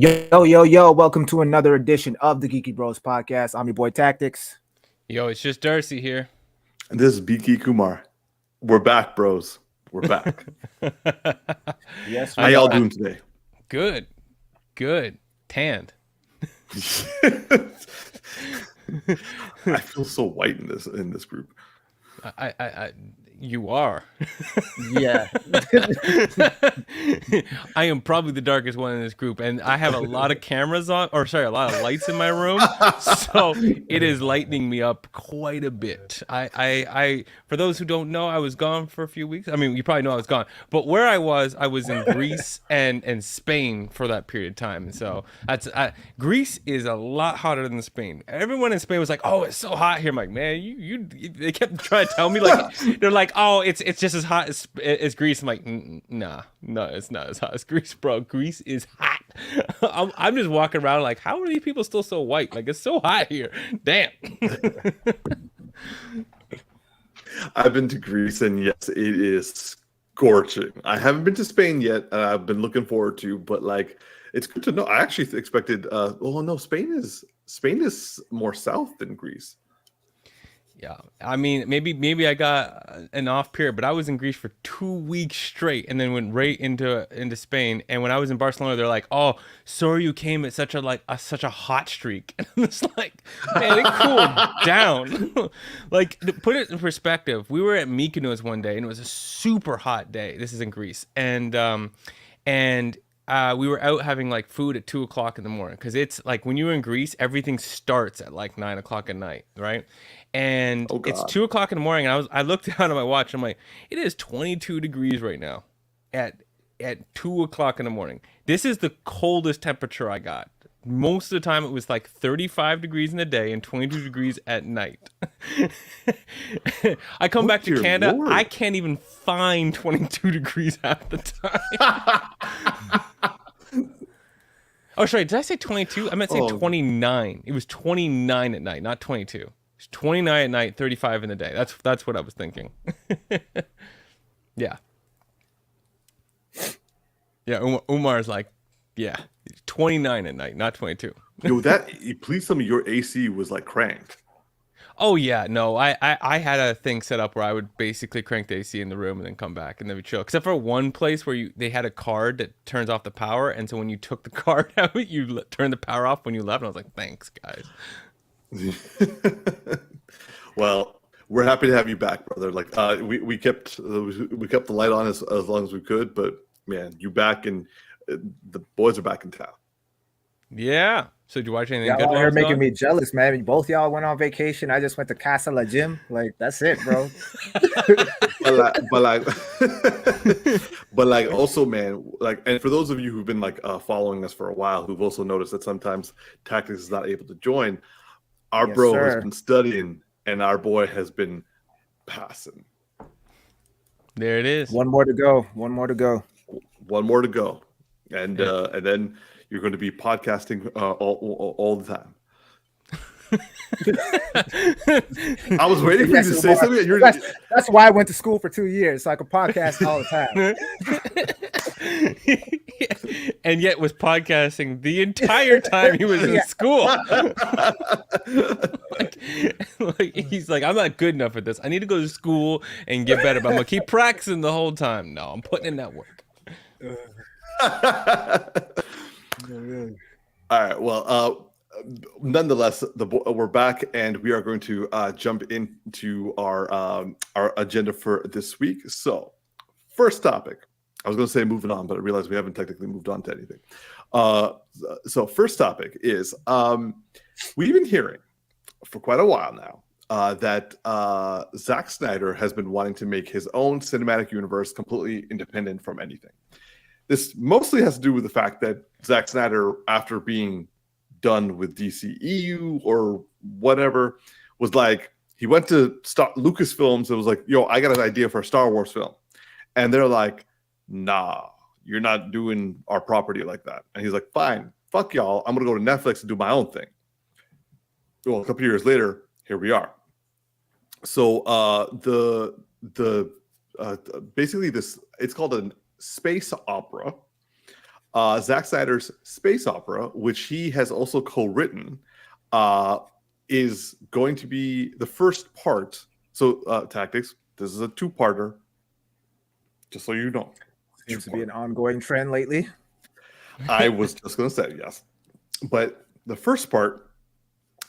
Yo, welcome to another edition of the GeekyBros Podcast. I'm your boy Tactics. Yo, it's just Darcy here. And this is BK Kumar. We're back, bros. We're back. Yes, How y'all doing today? Good. Tanned. I feel so white in this group. You are. Yeah. I am probably the darkest one in this group, and I have a lot of cameras on, a lot of lights in my room, so it is lightening me up quite a bit. I for those who don't know, I was gone for a few weeks. I mean, you probably know I was gone, but where I was in Greece and Spain for that period of time, and so Greece is a lot hotter than Spain. Everyone in Spain was like, "Oh, it's so hot here." I'm like, "Man, you." They kept trying to tell me they're like, "Oh, it's just as hot as Greece." I'm like, "Nah, no, it's not as hot as Greece, bro. Greece is hot." I'm just walking around like, how are these people still so white? Like, it's so hot here. Damn. I've been to Greece, and yes, it is scorching. I haven't been to Spain yet. I've been looking forward to, but like, it's good to know. I actually expected. No, Spain is more south than Greece. Yeah, I mean, maybe I got an off period, but I was in Greece for 2 weeks straight, and then went right into Spain. And when I was in Barcelona, they're like, "Oh, sorry, you came at such a hot streak." And I'm just like, man, it cooled down. Like, to put it in perspective, we were at Mykonos one day, and it was a super hot day. This is in Greece, and we were out having like food at 2:00 in the morning, because it's like when you're in Greece, everything starts at like 9:00 at night, right? And it's 2:00 in the morning, and I looked down at my watch. I'm like, it is 22 degrees right now at 2:00 in the morning. This is the coldest temperature I got. Most of the time it was like 35 degrees in the day and 22 degrees at night. I come back to Canada, Lord. I can't even find 22 degrees half the time. Oh, sorry, did I say 22? I meant to say 29. It was 29 at night, not 22. It's 29 at night, 35 in the day. That's what I was thinking. Yeah. Yeah, Umar's like, yeah, 29 at night, not 22. Yo, please tell me your AC was like cranked. Oh yeah, no, I had a thing set up where I would basically crank the AC in the room and then come back and then we chill. Except for one place where they had a card that turns off the power, and so when you took the card out, you turned the power off when you left. And I was like, thanks, guys. Well, we're happy to have you back, brother. Like, we kept the light on as long as we could, but man, you back, and the boys are back in town. Yeah. So did you watch anything good? Y'all are making me jealous, man. Both y'all went on vacation. I just went to Casa La Gym. Like, that's it, bro. but like also, man, like, and for those of you who've been like following us for a while, who've also noticed that sometimes Tactics is not able to join, our bro has been studying, and our boy has been passing. There it is. One more to go. And and then you're going to be podcasting all the time. I was waiting for you to say something. That's why I went to school for 2 years, so I could podcast all the time. And yet was podcasting the entire time he was in school. like he's like, I'm not good enough at this. I need to go to school and get better, but I'm gonna keep practicing the whole time. No, I'm putting in that work. All right. Well, nonetheless, we're back, and we are going to jump into our agenda for this week. So, first topic. I was going to say moving on, but I realized we haven't technically moved on to anything. So, first topic is we've been hearing for quite a while now that Zack Snyder has been wanting to make his own cinematic universe completely independent from anything. This mostly has to do with the fact that Zack Snyder, after being done with DCEU or whatever, was like, he went to Lucasfilms and was like, yo, I got an idea for a Star Wars film. And they're like, nah, you're not doing our property like that. And he's like, fine, fuck y'all. I'm going to go to Netflix and do my own thing. Well, a couple years later, here we are. So basically this, it's called an space opera Zack Snyder's space opera, which he has also co-written, is going to be the first part. So, Tactics, this is a two-parter, just so you know. Seems to be an ongoing trend lately. I was just going to say, yes. But the first part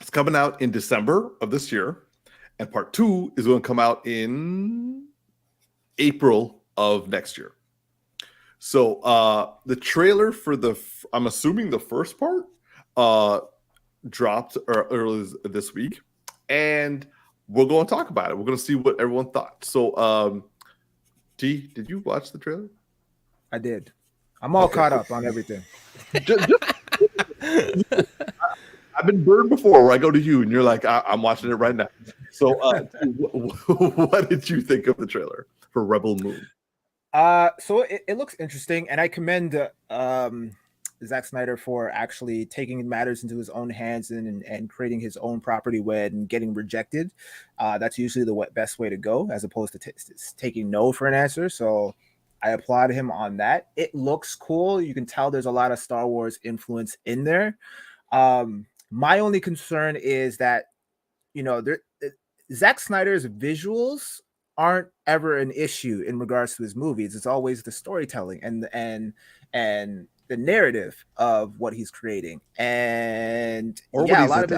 is coming out in December of this year, and part 2 is going to come out in April of next year. So the trailer for I'm assuming the first part dropped early this week, and we're going to talk about it. We're going to see what everyone thought. So, T, did you watch the trailer? I did. I'm all caught up on everything. I've been burned before where I go to you and you're like, I'm watching it right now. So what did you think of the trailer for Rebel Moon? So it looks interesting, and I commend Zack Snyder for actually taking matters into his own hands and creating his own property when getting rejected. That's usually the best way to go, as opposed to taking no for an answer. So I applaud him on that. It looks cool. You can tell there's a lot of Star Wars influence in there. My only concern is that, Zack Snyder's visuals aren't ever an issue in regards to his movies. It's always the storytelling and the narrative of what he's creating. And a lot of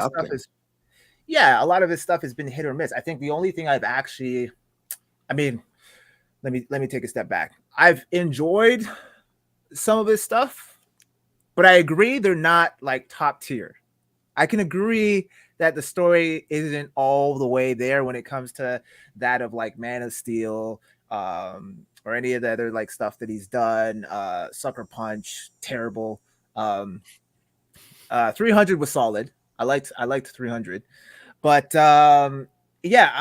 his stuff has been hit or miss. I think the only thing let me take a step back. I've enjoyed some of his stuff, but I agree they're not like top tier. I can agree that the story isn't all the way there when it comes to that of like Man of Steel, or any of the other like stuff that he's done. Sucker Punch, terrible. 300 was solid. I liked 300, but I'm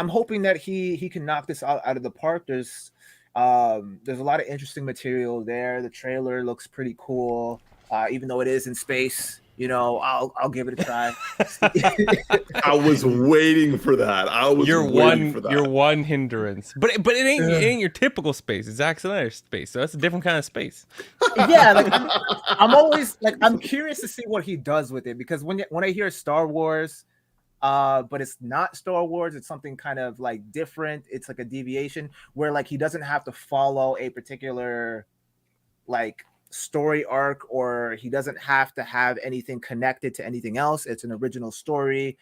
hoping that he can knock this out of the park. There's a lot of interesting material there. The trailer looks pretty cool, even though it is in space. I'll give it a try. I was waiting for that. Your one hindrance, but it ain't your typical space. It's Zack Snyder's space, so that's a different kind of space. Yeah, like I'm always like I'm curious to see what he does with it, because when I hear Star Wars, but it's not Star Wars, it's something kind of like different. It's like a deviation where like he doesn't have to follow a particular like story arc, or he doesn't have to have anything connected to anything else. It's an original story.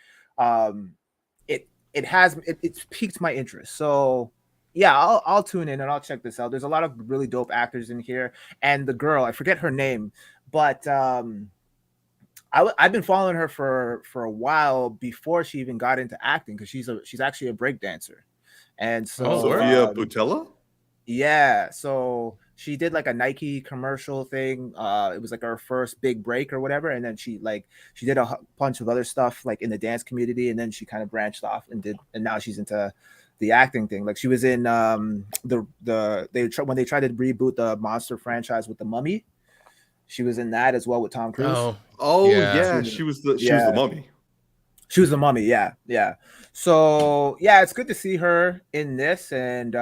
It's piqued my interest. So yeah, I'll tune in and I'll check this out. There's a lot of really dope actors in here, and the girl, I forget her name, but I've been following her for a while before she even got into acting, because she's actually a break dancer. And so Sophia Boutella? Yeah, so she did like a Nike commercial thing. It was like her first big break or whatever, and then she did a bunch of other stuff like in the dance community, and then she kind of branched off and now she's into the acting thing. Like she was in when they tried to reboot the monster franchise with The Mummy. She was in that as well with Tom Cruise. Yeah. She was the mummy. She was the mummy, yeah. So yeah, it's good to see her in this, and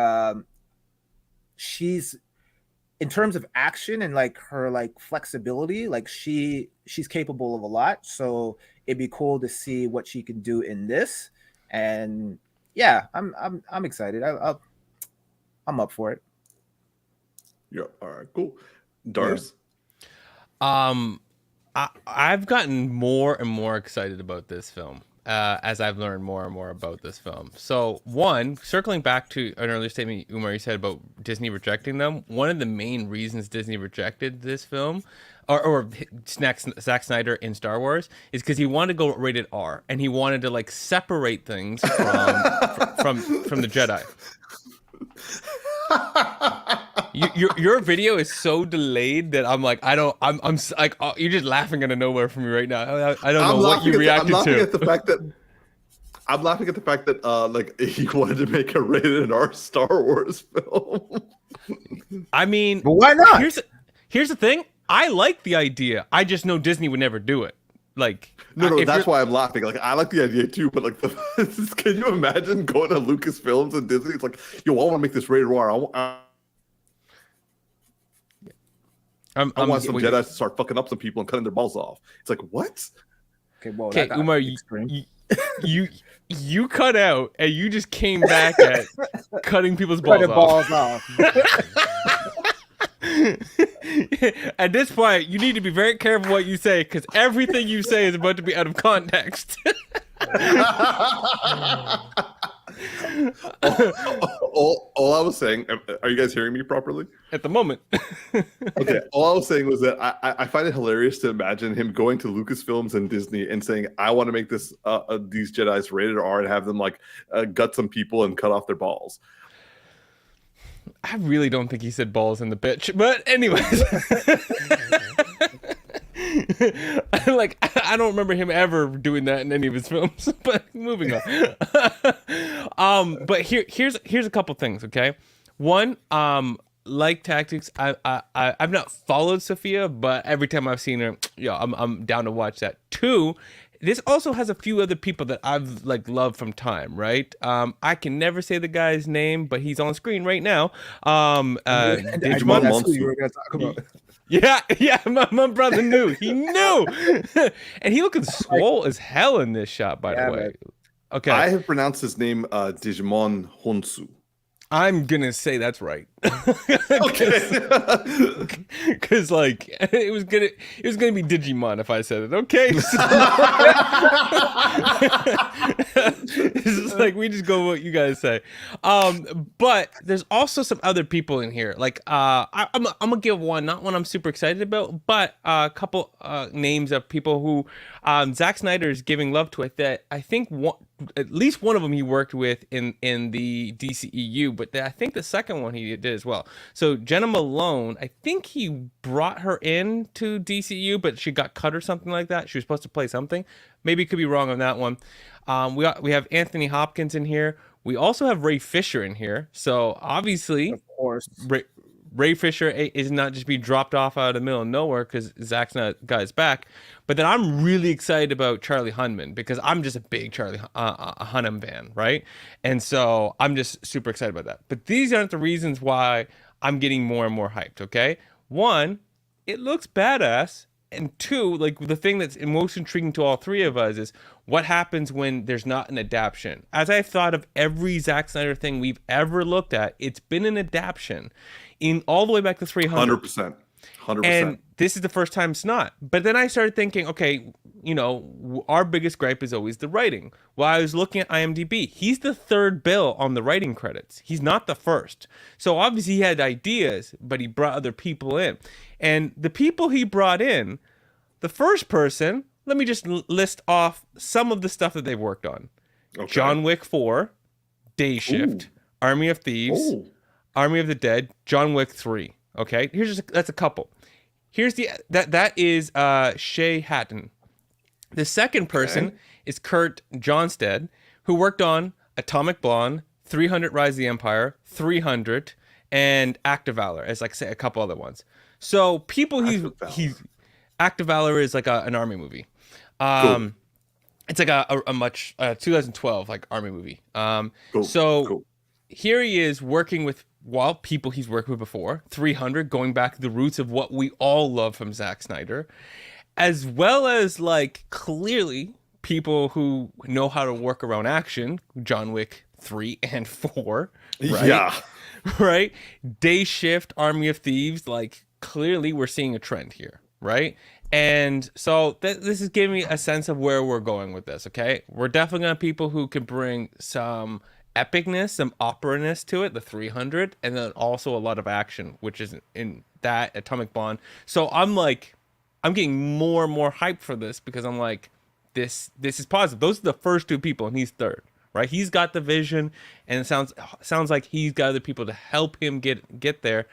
she's, in terms of action and like her like flexibility, like she's capable of a lot. So it'd be cool to see what she can do in this. And yeah, I'm excited. I'm up for it. Yeah. All right. Cool. Dars. Yeah. I've gotten more and more excited about this film as I've learned more and more about this film. So one, circling back to an earlier statement, Umar, you said about Disney rejecting them. One of the main reasons Disney rejected this film, or Zack Snyder in Star Wars, is because he wanted to go rated R, and he wanted to like separate things from the Jedi. Your video is so delayed that I'm like, I'm like, you're just laughing out of nowhere from me right now. I don't know what you reacted to. I'm laughing at the fact that like he wanted to make a rated R Star Wars film. I mean, but why not? Here's the thing. I like the idea. I just know Disney would never do it. Like, no, that's why I'm laughing. Like, I like the idea too, but like, can you imagine going to Lucasfilms and Disney? It's like, yo, I want to make this rated R. I want some Jedi to start fucking up some people and cutting their balls off. It's like, what? Okay, well, okay, Umar, you cut out and you just came back at cutting people's balls off. At this point, you need to be very careful what you say because everything you say is about to be out of context. all I was saying, are you guys hearing me properly? At the moment. Okay, all I was saying was that I find it hilarious to imagine him going to Lucasfilms and Disney and saying, I want to make this these Jedis rated R and have them like gut some people and cut off their balls. I really don't think he said balls in the bitch, but anyways. Like, I don't remember him ever doing that in any of his films, but moving on. But here's a couple things, okay? One, like tactics, I've not followed Sophia, but every time I've seen her, I'm down to watch that. Two, this also has a few other people that I've like loved from time, right? I can never say the guy's name, but he's on screen right now. Digimon. That's who you were going to talk about. Yeah, my brother knew. He knew. And he looking swole as hell in this shot, by the way. Man. Okay. I have pronounced his name Digimon Honsu. I'm gonna say that's right. Okay. Because like it was gonna be Digimon if I said it. Okay. So, it's like we just go what you guys say. But there's also some other people in here. Like I'm gonna give one, not one I'm super excited about, but a couple names of people who Zack Snyder is giving love to. That I think at least one of them he worked with in the DCEU, but I think the second one he did as well. So Jenna Malone, I think he brought her in to DCEU, but she got cut or something like that. She was supposed to play something. Maybe could be wrong on that one. We have Anthony Hopkins in here. We also have Ray Fisher in here. So obviously, Of course. Ray Fisher is not just be dropped off out of the middle of nowhere because Zach's not got his back. But then I'm really excited about Charlie Hunnam because I'm just a big Charlie Hunnam fan, right? And so I'm just super excited about that. But these aren't the reasons why I'm getting more and more hyped, okay? One, it looks badass. And two, like the thing that's most intriguing to all three of us is what happens when there's not an adaptation. As I've thought of every Zack Snyder thing we've ever looked at, it's been an adaptation in all the way back to 300. 100%. And this is the first time it's not. But then I started thinking, okay, our biggest gripe is always the writing. Well, I was looking at IMDb. He's the third bill on the writing credits. He's not the first. So obviously he had ideas, but he brought other people in. And the people he brought in, the first person, let me just list off some of the stuff that they've worked on. Okay. John Wick 4, Day Shift, Ooh. Army of Thieves, Ooh. Army of the Dead, John Wick 3. Okay, that's a couple. Here's that is Shay Hatton. The second person is Kurt Johnstead, who worked on Atomic Blonde, 300 Rise of the Empire, 300, and Act of Valor, as like say a couple other ones. So people he's Act of Valor is like an army movie. Cool. It's like a much 2012 like army movie. Cool. So cool. Here he is working with people he's worked with before, 300, going back to the roots of what we all love from Zack Snyder, as well as like clearly people who know how to work around action, John Wick 3 and 4, right? Yeah. Right? Day Shift, Army of Thieves, like clearly we're seeing a trend here, right? And so this is giving me a sense of where we're going with this, okay? We're definitely going to have people who can bring some epicness, some opera-ness to it, the 300, and then also a lot of action, which is in that Atomic Blonde. So I'm getting more and more hyped for this because I'm like, this is positive. Those are the first two people, and he's third, right? He's got the vision, and it sounds like he's got other people to help him get there.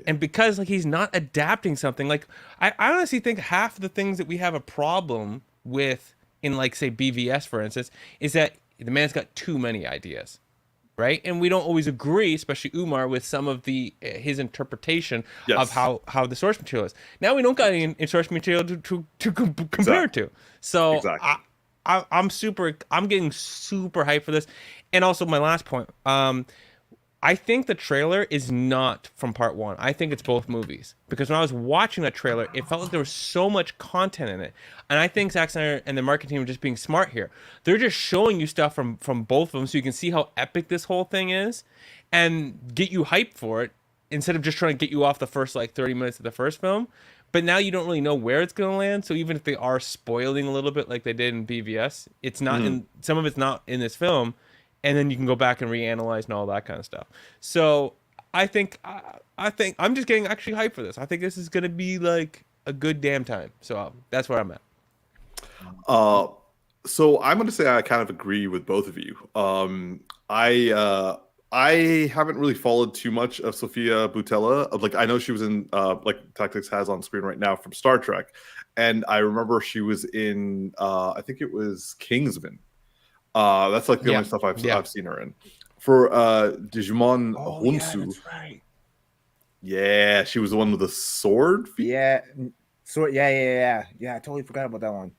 And because like he's not adapting something, like I honestly think half of the things that we have a problem with in like say BVS, for instance, is that the man's got too many ideas. Right, and we don't always agree, especially Umar, with some of his interpretation of how the source material is. Now we don't got any source material to compare to. So exactly. I'm getting super hyped for this. And also my last point, I think the trailer is not from part one. I think it's both movies. Because when I was watching that trailer, it felt like there was so much content in it. And I think Zack Snyder and the marketing team are just being smart here. They're just showing you stuff from both of them so you can see how epic this whole thing is and get you hyped for it instead of just trying to get you off the first like 30 minutes of the first film. But now you don't really know where it's going to land. So even if they are spoiling a little bit like they did in BVS, it's not in some of it's not in this film. And then you can go back and reanalyze and all that kind of stuff. So I think I'm just getting actually hyped for this. I think this is going to be like a good damn time. So that's where I'm at. So I'm going to say I kind of agree with both of you. I haven't really followed too much of Sofia Boutella. Like I know she was in like Tactics has on screen right now from Star Trek, and I remember she was in I think it was Kingsman. That's like the only stuff I've seen her in. For Digimon Hunsu. Yeah, that's right. Yeah, she was the one with the sword feet. Yeah, sword. Yeah. I totally forgot about that one.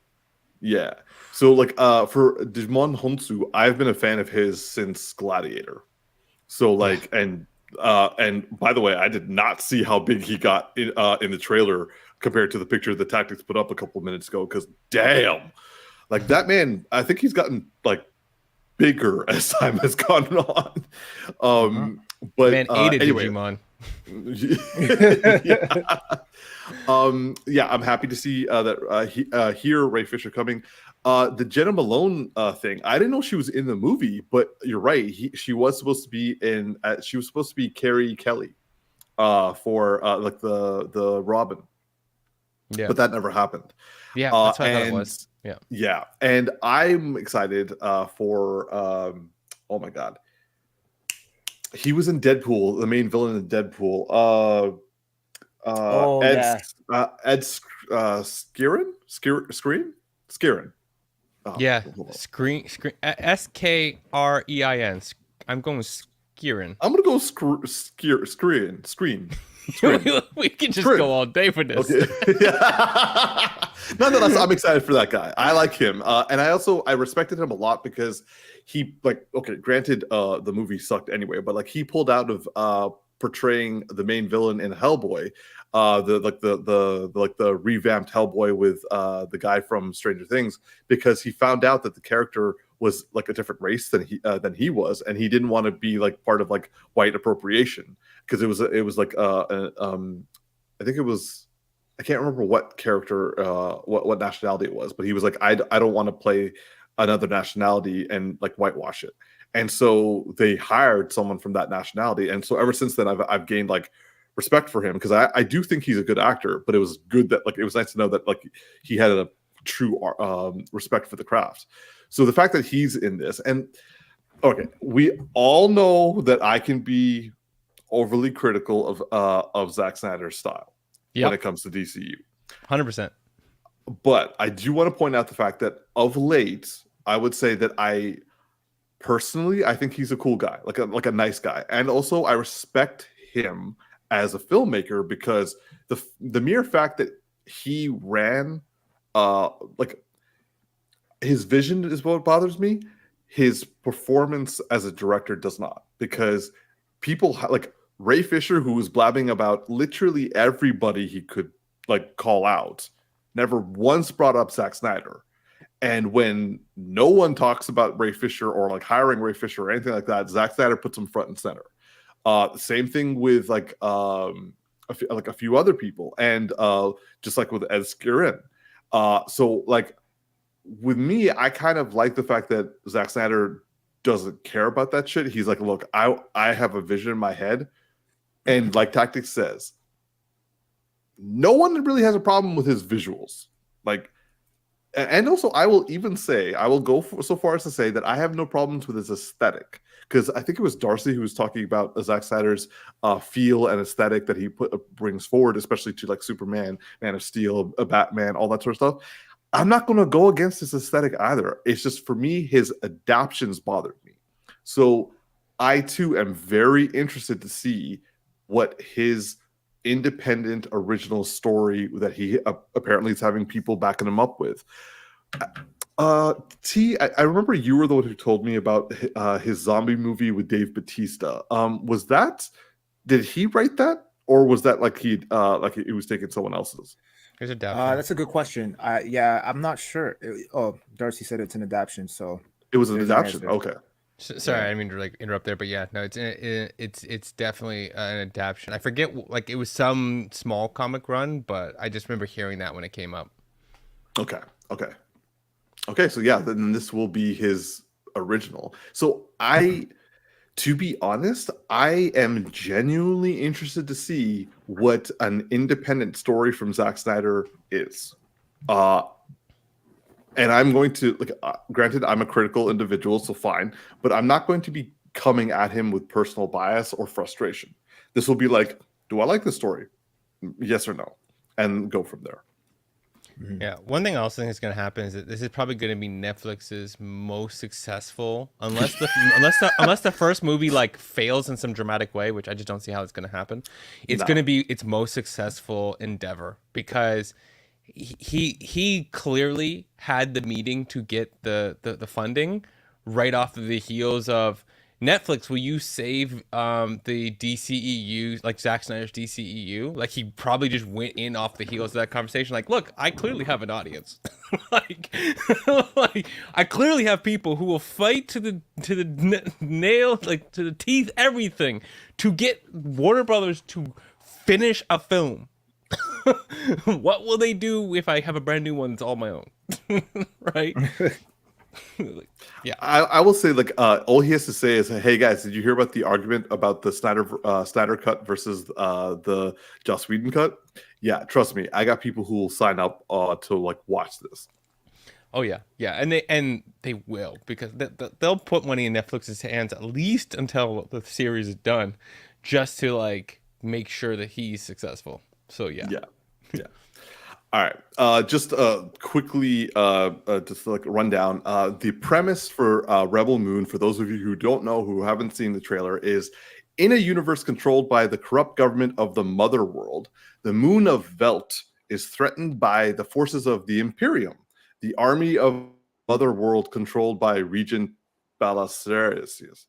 Yeah. So like for Digimon Hunsu, I've been a fan of his since Gladiator. So like and by the way, I did not see how big he got in the trailer compared to the picture the Tactics put up a couple of minutes ago. Because damn, like that man, I think he's gotten like bigger as time has gone on. But Man ate anyway, Digimon. I'm happy to see that hear Ray Fisher coming. The Jenna Malone thing, I didn't know she was in the movie, but you're right. She was supposed to be in. She was supposed to be Carrie Kelly for like the Robin. Yeah, but that never happened. Yeah, that's what I thought it was. Yeah, and I'm excited for. Oh my god, he was in Deadpool, the main villain in Deadpool. Ed Skrein. Oh, yeah, Skrein. Skrein. I'm going with Skrein. I'm gonna go Screen. We can just go all day for this. Okay. Nonetheless, I'm excited for that guy. I like him, and I respected him a lot because he granted the movie sucked anyway, but like he pulled out of portraying the main villain in Hellboy, the revamped Hellboy with the guy from Stranger Things, because he found out that the character was like a different race than he was, and he didn't want to be like part of like white appropriation, because it was like I think it was, I can't remember what character what nationality it was, but he was like, I don't want to play another nationality and like whitewash it. And so they hired someone from that nationality, and so ever since then I've gained like respect for him, because I do think he's a good actor, but it was good that like it was nice to know that like he had a true respect for the craft. So the fact that he's in this, and okay, we all know that I can be overly critical of Zack Snyder's style when it comes to DCU, 100%. But I do want to point out the fact that of late, I would say that I think he's a cool guy, like a nice guy, and also I respect him as a filmmaker, because the mere fact that he ran like his vision is what bothers me. His performance as a director does not, because people like Ray Fisher, who was blabbing about literally everybody he could like call out, never once brought up Zack Snyder. And when no one talks about Ray Fisher or like hiring Ray Fisher or anything like that, Zack Snyder puts him front and center. Same thing with like a few other people, and just like with Ed Skrein. So like with me, I kind of like the fact that Zack Snyder doesn't care about that shit. He's like, look, I have a vision in my head, and like Tactics says, no one really has a problem with his visuals. Like, and also I will go so far as to say that I have no problems with his aesthetic, because I think it was Darcy who was talking about Zack Snyder's feel and aesthetic that he brings forward, especially to like Superman, Man of Steel, Batman, all that sort of stuff. I'm not going to go against his aesthetic either. It's just, for me, his adaptions bothered me. So I too am very interested to see what his independent original story that he apparently is having people backing him up with. I remember you were the one who told me about his zombie movie with Dave Bautista. Did he write that, or was that like he was taking someone else's? There's adaptation. That's a good question. Yeah, I'm not sure. Darcy said it's an adaptation, so It was an there's your adaptation. answer. Okay. Sorry, I didn't mean to like interrupt there, but yeah, no, it's definitely an adaptation. I forget, like it was some small comic run, but I just remember hearing that when it came up. Okay. So yeah, then this will be his original. So to be honest, I am genuinely interested to see what an independent story from Zack Snyder is. And I'm going to granted, I'm a critical individual, so fine, but I'm not going to be coming at him with personal bias or frustration. This will be like, do I like this story? Yes or no, and go from there. Yeah, one thing I also think is going to happen is that this is probably going to be Netflix's most successful, unless the first movie like fails in some dramatic way, which I just don't see how it's going to happen. It's going to be its most successful endeavor because he clearly had the meeting to get the funding right off of the heels of Netflix. Will you save the DCEU, like Zack Snyder's DCEU? Like he probably just went in off the heels of that conversation. Like, look, I clearly have an audience. like I clearly have people who will fight to the nail, like to the teeth, everything to get Warner Brothers to finish a film. What will they do if I have a brand new one that's all my own? Right? Yeah, I will say all he has to say is, hey guys, did you hear about the argument about the Snyder cut versus the Joss Whedon cut? Yeah, trust me, I got people who will sign up to watch this. Oh yeah, and they will, because they'll put money in Netflix's hands at least until the series is done, just to make sure that he's successful. So yeah. All right. Just quickly, just run down. The premise for Rebel Moon, for those of you who don't know, who haven't seen the trailer, is in a universe controlled by the corrupt government of the Mother World, the moon of Velt is threatened by the forces of the Imperium, the army of Mother World controlled by Regent Balisarius.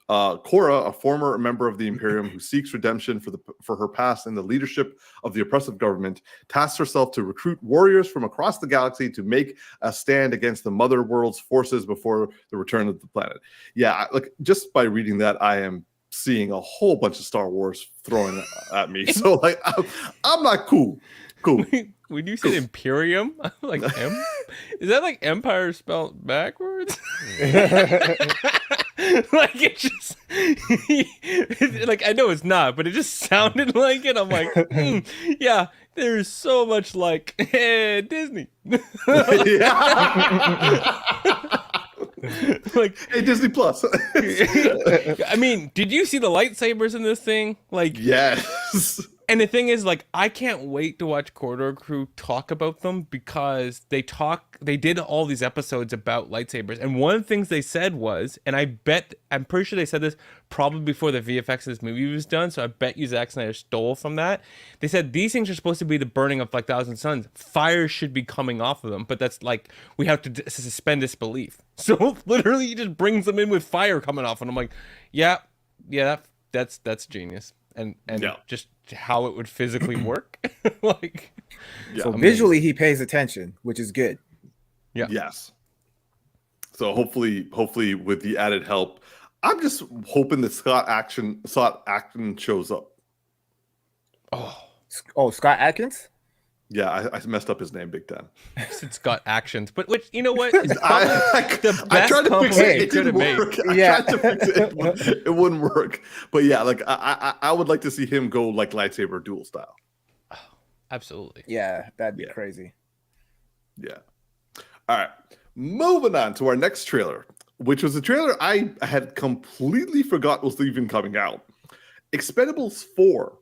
Cora, a former member of the Imperium who seeks redemption for her past in the leadership of the oppressive government, tasks herself to recruit warriors from across the galaxy to make a stand against the Mother World's forces before the return of the planet. Yeah, just by reading that, I am seeing a whole bunch of Star Wars thrown at me. So I'm not cool. When you said Imperium, I'm like, is that like Empire spelled backwards? It just I know it's not, but it just sounded like it. I'm like, yeah, there's so much Disney. Hey, Disney Plus. I mean, did you see the lightsabers in this thing? Yes. And the thing is, I can't wait to watch Corridor Crew talk about them, because they did all these episodes about lightsabers. And one of the things they said was, and I'm pretty sure they said this probably before the VFX of this movie was done, so I bet you Zack Snyder stole from that. They said these things are supposed to be the burning of Thousand Suns. Fire should be coming off of them, but that's we have to suspend disbelief. So literally he just brings them in with fire coming off, and I'm like, yeah, that's genius. And just how it would physically work. So visually he pays attention, which is good. Yeah. Yes. So hopefully with the added help, I'm just hoping that Scott Adkins shows up. Oh, Scott Adkins? Yeah, I messed up his name big time. I said Scott Actions, but which, you know what? It's the I best tried to fix it. compliment It didn't work. I tried to fix it. It wouldn't work. But yeah, I would like to see him go lightsaber duel style. Oh, absolutely. Yeah, that'd be crazy. Yeah. All right. Moving on to our next trailer, which was a trailer I had completely forgot was even coming out. Expendables 4.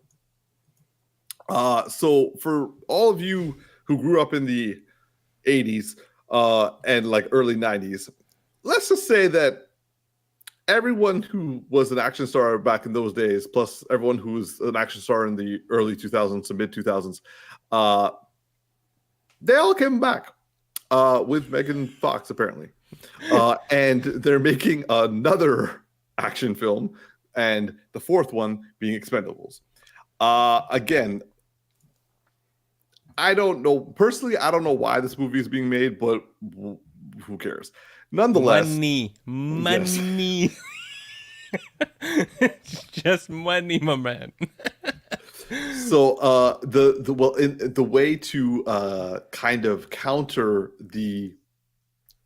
So for all of you who grew up in the 80s and early 90s, let's just say that everyone who was an action star back in those days, plus everyone who was an action star in the early 2000s to mid 2000s, they all came back. with Megan Fox apparently, and they're making another action film, and the fourth one being Expendables. Again, I don't know personally. I don't know why this movie is being made, but who cares? Nonetheless, money. Just money, my man. So the way to kind of counter the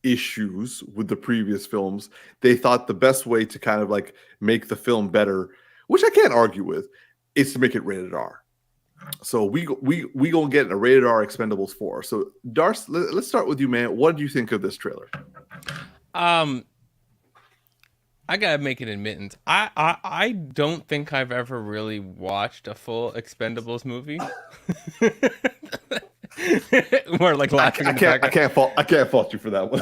issues with the previous films, they thought the best way to kind of like make the film better, which I can't argue with, is to make it rated R. So we gonna get a rated R Expendables 4. So Darce, let's start with you, man. What do you think of this trailer? I gotta make an admittance. I don't think I've ever really watched a full Expendables movie. We're like laughing. I can't fault you for that one.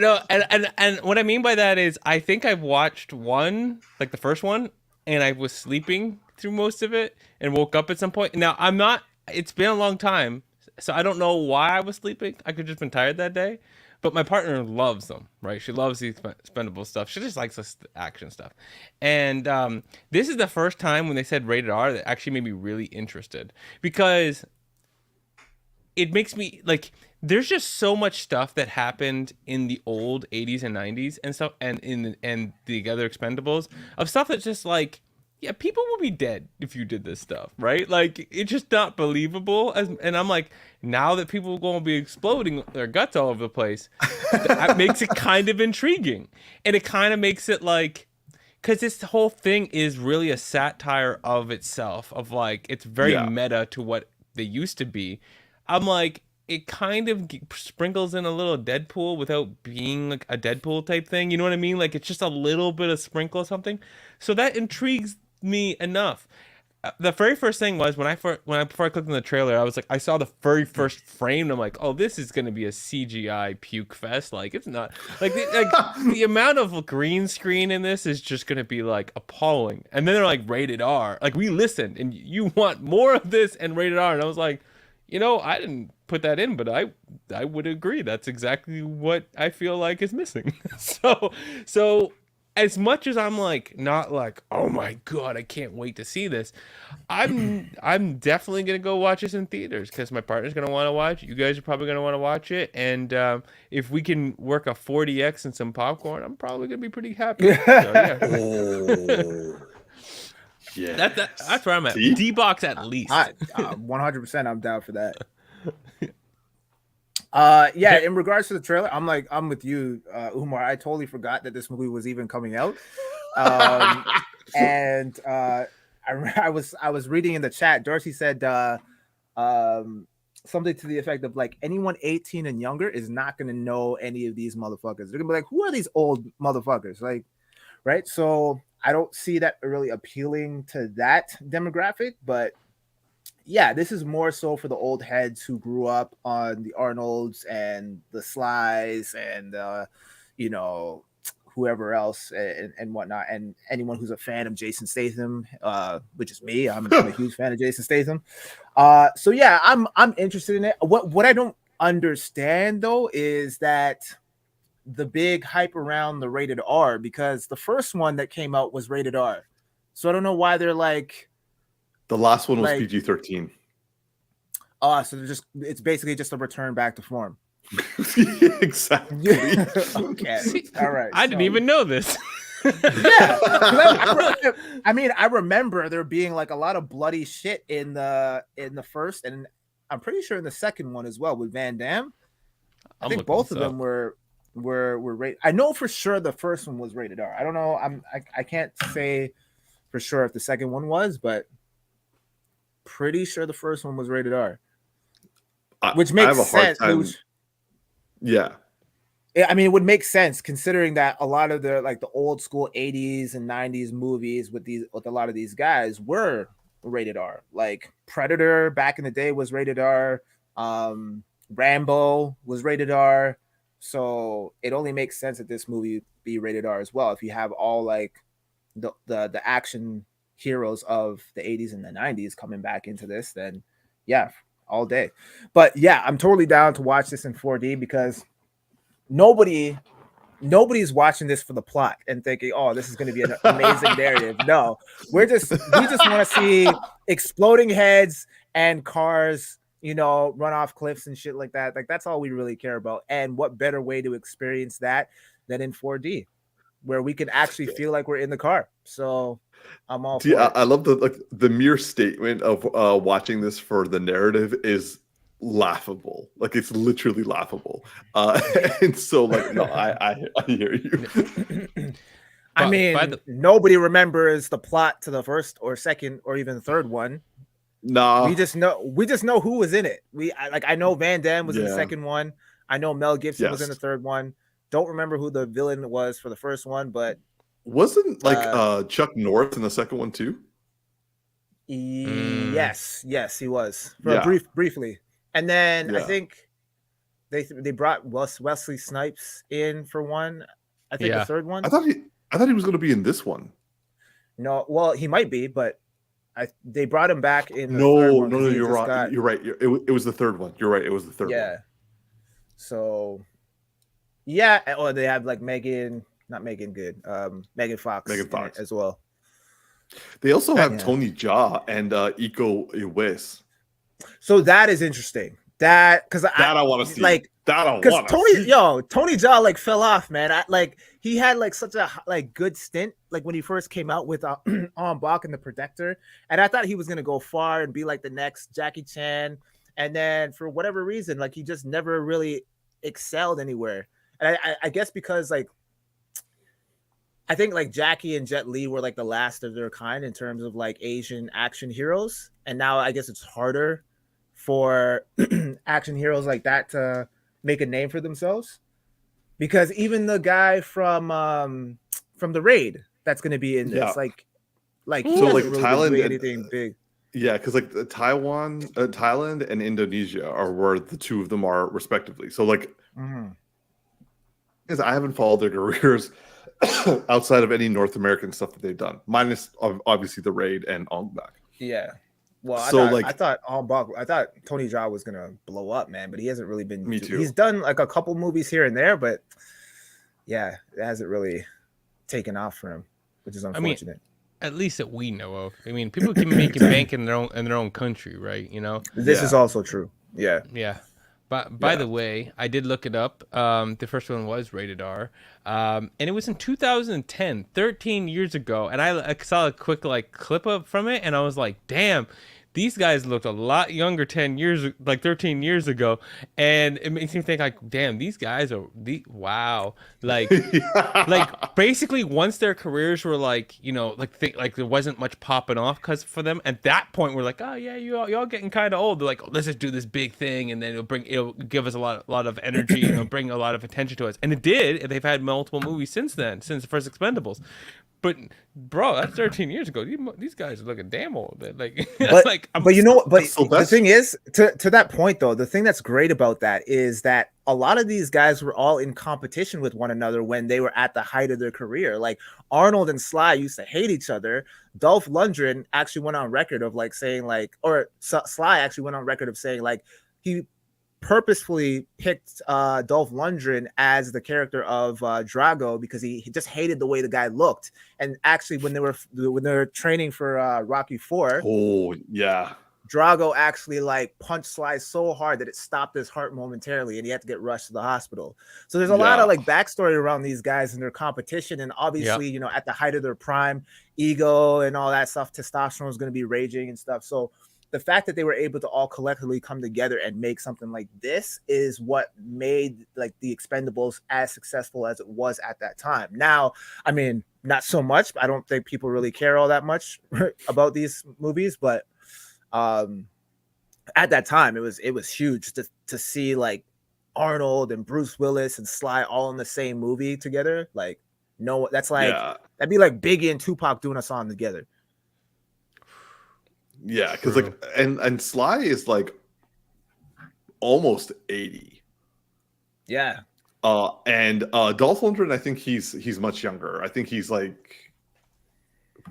no, and what I mean by that is I think I've watched one, like the first one, and I was sleeping through most of it and woke up at some point. Now I'm not. It's been a long time, so I don't know why I was sleeping. I could just been tired that day. But my partner loves them, right? She loves the Expendable stuff. She just likes the action stuff. And this is the first time when they said rated R that actually made me really interested. Because it makes me, like, there's just so much stuff that happened in the old 80s and 90s and stuff, and the other Expendables, of stuff that's just like, yeah, people will be dead if you did this stuff, right? Like, it's just not believable. And I'm like, now that people are going to be exploding their guts all over the place, that makes it kind of intriguing. And it kind of makes it like, because this whole thing is really a satire of itself, of like, it's very meta to what they used to be. I'm like, it kind of sprinkles in a little Deadpool without being like a Deadpool type thing. You know what I mean? Like, it's just a little bit of sprinkle or something. So that intrigues me enough. The very first thing was before I clicked on the trailer, I was like, I saw the very first frame and I'm like, oh, this is gonna be a CGI puke fest. Like, it's not like the amount of green screen in this is just gonna be like appalling. And then they're like rated R. Like, we listened and you want more of this and rated R, and I was like, you know, I didn't put that in, but I would agree that's exactly what I feel like is missing. So as much as I'm like, not like, oh my God, I can't wait to see this, I'm definitely gonna go watch this in theaters because my partner's gonna want to watch it. You guys are probably gonna want to watch it, and if we can work a 40X and some popcorn, I'm probably gonna be pretty happy. So, yeah. Oh. Yeah, that's where I'm at. D-box at least. 100%. I'm down for that. In regards to the trailer, I'm with you, Umar. I totally forgot that this movie was even coming out. And I was reading in the chat. Darcy said something to the effect of like, anyone 18 and younger is not going to know any of these motherfuckers. They're gonna be like, who are these old motherfuckers? Like, right? So I don't see that really appealing to that demographic, but yeah, this is more so for the old heads who grew up on the Arnolds and the Slies and whoever else and whatnot, and anyone who's a fan of Jason Statham, which is me. I'm a huge fan of Jason Statham. So yeah, I'm interested in it. What I don't understand though is that the big hype around the rated R, because the first one that came out was rated R. So I don't know why they're like, the last one was PG-13. So it's basically just a return back to form. Exactly. Okay. All right. I didn't even know this. Yeah. I remember there being like a lot of bloody shit in the first, and I'm pretty sure in the second one as well with Van Damme. I think both of them were rated. I know for sure the first one was rated R. I don't know. I can't say for sure if the second one was, but pretty sure the first one was rated R. Which makes sense. Yeah. I mean, it would make sense considering that a lot of the old school 80s and 90s movies with a lot of these guys were rated R. Like Predator back in the day was rated R. Rambo was rated R. So it only makes sense that this movie be rated R as well. If you have all like the action heroes of the 80s and the 90s coming back into this, then yeah, all day. But yeah, I'm totally down to watch this in 4D because nobody's watching this for the plot and thinking, oh, this is going to be an amazing narrative. No, we just want to see exploding heads and cars, run off cliffs and shit like that. Like, that's all we really care about. And what better way to experience that than in 4D, where we can actually feel like we're in the car. So I'm all for it. I love the mere statement of watching this for the narrative is laughable. Like, it's literally laughable. And so, like, no, I hear you. I mean, nobody remembers the plot to the first or second or even third one. Nah, we just know who was in it. I know Van Damme was in the second one. I know Mel Gibson was in the third one. Don't remember who the villain was for the first one, but wasn't Chuck Norris in the second one too? Yes, he was briefly. And then I think they brought Wesley Snipes in for one. I think the third one. I thought he was going to be in this one. No, well, he might be, but they brought him back in. No, you're right. You're right. It was the third one. You're right. It was the third one. Yeah. So, yeah. Or they have like Megan Fox as well. They also have Tony Jaa and Iko Uwais. So that is interesting. I want to see. Like, because Tony Jaa like fell off, man. He had like such a good stint, like when he first came out with On Bach and the Protector, and I thought he was gonna go far and be like the next Jackie Chan, and then for whatever reason, like he just never really excelled anywhere. And I guess because like I think like Jackie and Jet Li were like the last of their kind in terms of like Asian action heroes, and now I guess it's harder for action heroes like that to make a name for themselves, because even the guy from the Raid that's going to be in this, like so like really Thailand anything big. Yeah, because like Thailand and Indonesia are where the two of them are respectively. So like, because I haven't followed their careers outside of any North American stuff that they've done, minus obviously the Raid and Ong Bak. Yeah. Well, I thought Tony Jaa was gonna blow up, man, but he hasn't really been. Me too. He's done like a couple movies here and there, but yeah, it hasn't really taken off for him, which is unfortunate. I mean, at least that we know of. I mean, people can make bank in their own country, right? This is also true. Yeah. Yeah. But by the way, I did look it up. The first one was rated R, and it was in 2010, 13 years ago. And I saw a quick clip up from it, and I was like, damn, these guys looked a lot younger 13 years ago. And it makes me think like, damn, these guys are wow. Like, like basically once their careers were like there wasn't much popping off for them. At that point, we're like, oh yeah, y'all getting kind of old. They're like, let's just do this big thing, and then it'll give us a lot of energy, and it'll bring a lot of attention to us. And it did. And they've had multiple movies since then, since the first Expendables. But bro, that's 13 years ago. These guys are looking damn old. Like, the thing is, to that point though, the thing that's great about that is that a lot of these guys were all in competition with one another when they were at the height of their career. Like Arnold and Sly used to hate each other. Dolph Lundgren actually went on record of saying Sly actually went on record of saying he purposefully picked Dolph Lundgren as the character of Drago because he just hated the way the guy looked. And actually, when they were training for Rocky IV, Drago actually punched Sly so hard that it stopped his heart momentarily, and he had to get rushed to the hospital. So there's a lot of backstory around these guys and their competition, and obviously, at the height of their prime, ego and all that stuff, testosterone is going to be raging and stuff. So the fact that they were able to all collectively come together and make something like this is what made the Expendables as successful as it was at that time. Now, I mean, not so much. I don't think people really care all that much about these movies, but at that time it was huge to see Arnold and Bruce Willis and Sly all in the same movie together. That'd be like Biggie and Tupac doing a song together. Yeah, because and Sly is almost 80. Yeah. And Dolph Lundgren, I think he's much younger. I think he's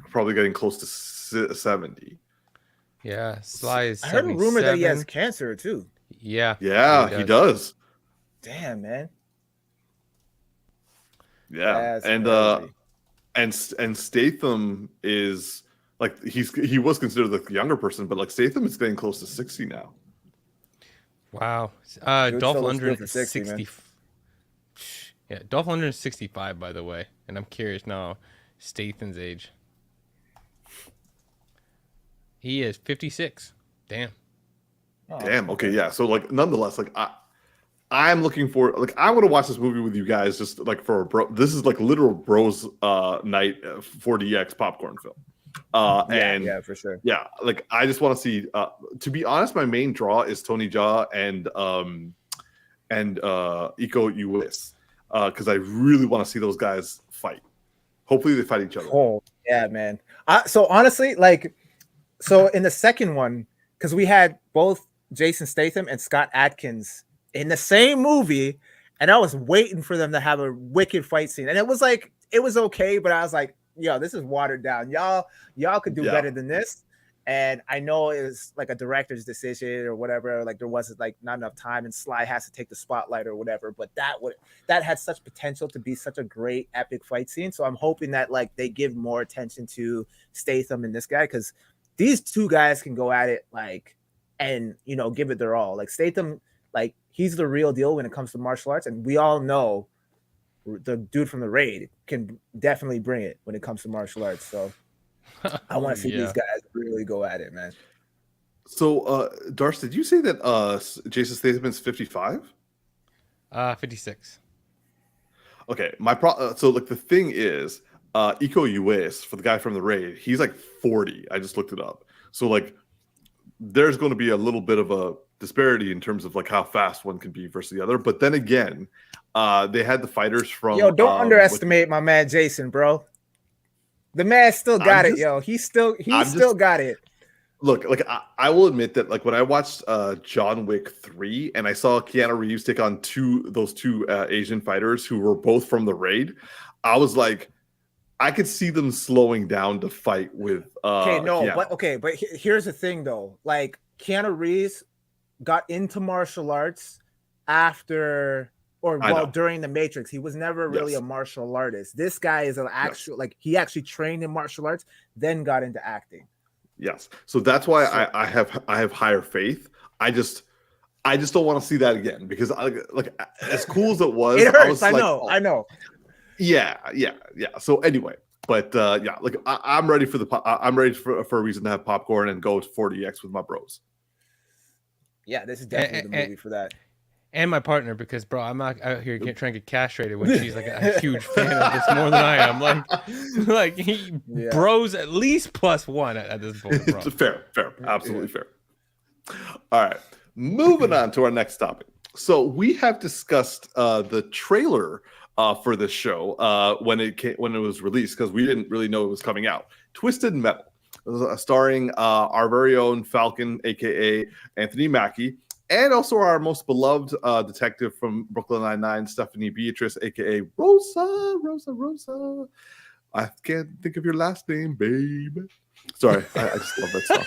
probably getting close to 70. Yeah, Sly is I heard a rumor that he has 77. cancer too. Yeah. Yeah, he does. Damn, man. Yeah, That's crazy. and Statham is like he was considered the younger person, but like Statham is getting close to 60 now. Wow. Dude Dolph still looks good Lundgren for is 60, man. 60. Yeah, Dolph Lundgren is 65, by the way. And I'm curious now, Statham's age. He is 56. Damn. Oh, Damn. Okay. Yeah. So like, nonetheless, like I'm looking for like I want to watch this movie with you guys just like for a bro. This is like literal bros night 4DX popcorn film. yeah, for sure. Yeah, like I just want to see. To be honest, my main draw is Tony Jaa and Iko Uwais because I really want to see those guys fight. Hopefully, they fight each other. Oh, yeah, man. So honestly, like, so in the second one, because we had both Jason Statham and Scott Adkins in the same movie, and I was waiting for them to have a wicked fight scene, and it was okay, but I was like, yo, this is watered down. Y'all could do better than this. And I know it was like a director's decision or whatever. Like there wasn't like not enough time, and Sly has to take the spotlight or whatever. But that had such potential to be such a great epic fight scene. So I'm hoping that like they give more attention to Statham and this guy, because these two guys can go at it like and give it their all. Like Statham, like he's the real deal when it comes to martial arts, and we all know the dude from the Raid can definitely bring it when it comes to martial arts. So I want to see these guys really go at it, man. So, Darce, did you say that Jason Statham is 55? 56. Okay, so like the thing is, Iko Uwais, for the guy from the Raid, he's like 40. I just looked it up. So like, there's going to be a little bit of a disparity in terms of like how fast one can be versus the other. But then again, they had the fighters from. Yo, don't underestimate my man Jason, bro. The man still got it, yo. He still got it. Look, like I will admit that, like when I watched John Wick 3 and I saw Keanu Reeves take on those two Asian fighters who were both from the Raid, I was like, I could see them slowing down to fight with. Keanu. But here's the thing, though. Like Keanu Reeves got into martial arts after. During the Matrix. He was never really a martial artist. This guy is an actual, like he actually trained in martial arts, then got into acting. Yes. So that's why I have higher faith. I just don't want to see that again, because like as cool as it was, it hurts. I know. Yeah. So anyway, but like I'm ready for I'm ready for a reason to have popcorn and go to 4DX with my bros. Yeah, this is definitely the movie for that. And my partner, because bro, I'm not out here trying to get castrated when she's like a huge fan of this more than I am. Bros at least +1 at this point, bro. Fair, absolutely fair. All right, moving on to our next topic. So we have discussed the trailer for this show when it was released, because we didn't really know it was coming out. Twisted Metal, starring our very own Falcon, aka Anthony Mackie. And also our most beloved detective from Brooklyn Nine-Nine, Stephanie Beatrice, a.k.a. Rosa. I can't think of your last name, babe. Sorry, I just love that song.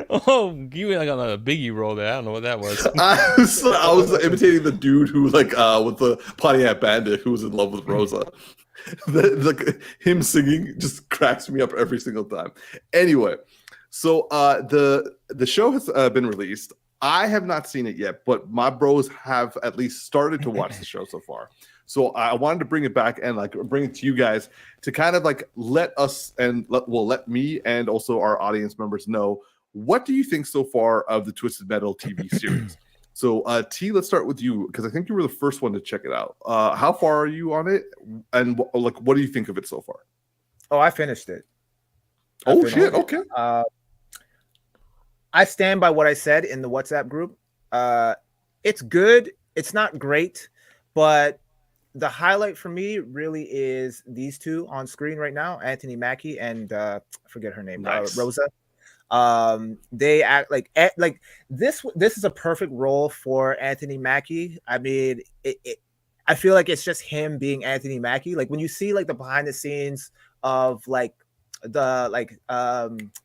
Oh, you like on a Biggie roll there. I don't know what that was. I was imitating the dude who with the Pontiac Bandit who was in love with Rosa. Him singing just cracks me up every single time. Anyway. So the show has been released. I have not seen it yet, but my bros have at least started to watch the show so far. So I wanted to bring it back and like bring it to you guys to kind of like let me and also our audience members know, what do you think so far of the Twisted Metal TV series? So T, let's start with you, because I think you were the first one to check it out. How far are you on it, and what do you think of it so far? Oh, I finished it. Okay. I stand by what I said in the WhatsApp group. It's good. It's not great, but the highlight for me really is these two on screen right now, Anthony Mackie and I forget her name, nice. Rosa. They act like this. This is a perfect role for Anthony Mackie. I mean, I feel like it's just him being Anthony Mackie. Like when you see like the behind the scenes of like the like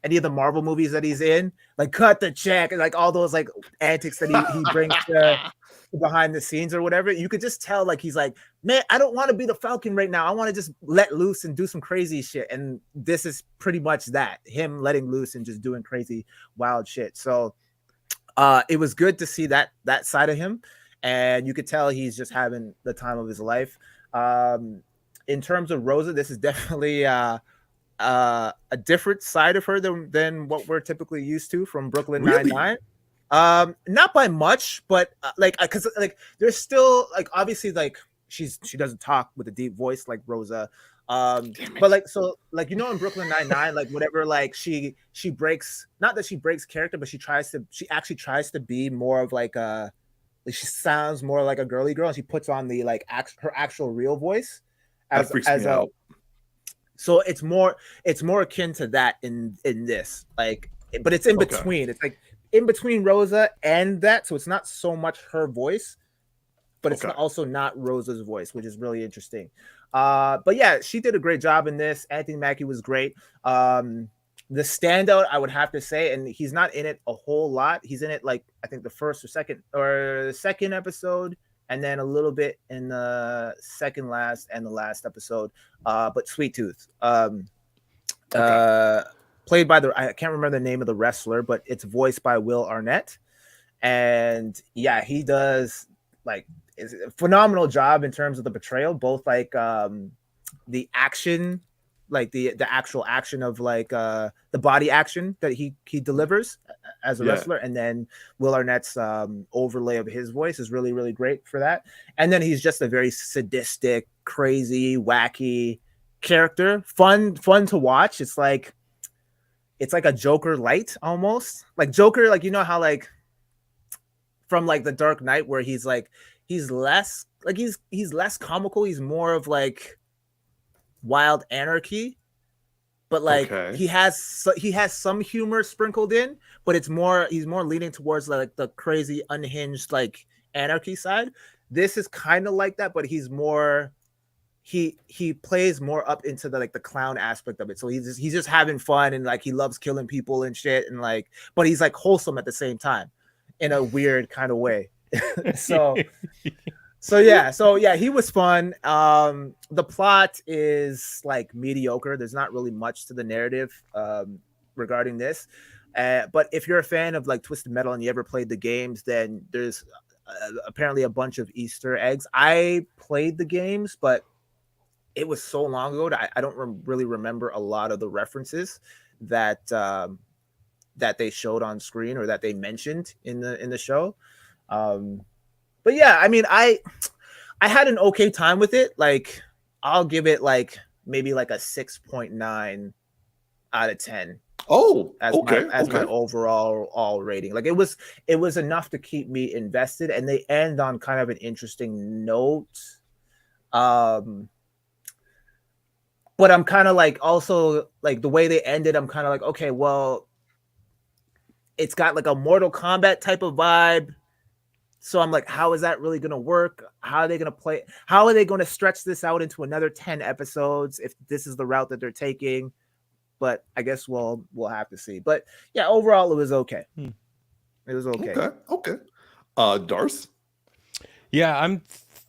any of the Marvel movies that he's in, like cut the check and like all those like antics that he brings to behind the scenes or whatever. You could just tell like he's like, man, I don't want to be the Falcon right now. I want to just let loose and do some crazy shit. And this is pretty much that, him letting loose and just doing crazy wild shit. So it was good to see that side of him, and you could tell he's just having the time of his life. In terms of Rosa, this is definitely a different side of her than what we're typically used to from Brooklyn Nine-Nine. Not by much, but like, because like there's still like obviously like she doesn't talk with a deep voice like Rosa. But like, so like, you know, in Brooklyn Nine-Nine, like whatever, like she breaks, not that she breaks character, but she actually tries to be more of like she sounds more like a girly girl, and she puts on the like her actual real voice as a. So it's more akin to that in this, like, but it's in between. It's like in between Rosa and that, so it's not so much her voice, but it's also not Rosa's voice, which is really interesting. But yeah, she did a great job in this. Anthony Mackie was great. The standout, I would have to say, and he's not in it a whole lot. He's in it like I think the first or second episode, and then a little bit in the second last and the last episode. But Sweet Tooth, played by I can't remember the name of the wrestler, but it's voiced by Will Arnett, and yeah, he does like is a phenomenal job in terms of the portrayal, both like the action, like the actual action of like the body action that he delivers as a wrestler, and then Will Arnett's overlay of his voice is really, really great for that. And then he's just a very sadistic, crazy, wacky character, fun to watch. It's like a Joker light almost, like Joker, like, you know how like from like the Dark Knight where he's less like he's less comical, he's more of like wild anarchy, but like he has some humor sprinkled in, but he's more leaning towards like the crazy unhinged like anarchy side. This is kind of like that, but he's more he plays more up into the like the clown aspect of it. So he's just having fun, and like he loves killing people and shit, and like, but he's like wholesome at the same time in a weird kind of way. So yeah, he was fun. The plot is like mediocre. There's not really much to the narrative regarding this. But if you're a fan of like Twisted Metal and you ever played the games, then there's apparently a bunch of Easter eggs. I played the games, but it was so long ago that I don't really remember a lot of the references that they showed on screen or that they mentioned in the show. But yeah, I mean, I had an okay time with it. Like, I'll give it like maybe like a 6.9 out of 10. As my overall rating. Like, it was enough to keep me invested, and they end on kind of an interesting note. But I'm kind of like, also like the way they ended, I'm kind of like, okay, well, it's got like a Mortal Kombat type of vibe. So I'm like, how is that really going to work? How are they going to play? How are they going to stretch this out into another 10 episodes if this is the route that they're taking? But I guess we'll have to see. But yeah, overall, it was okay. It was okay. Okay. Darth? Yeah, I'm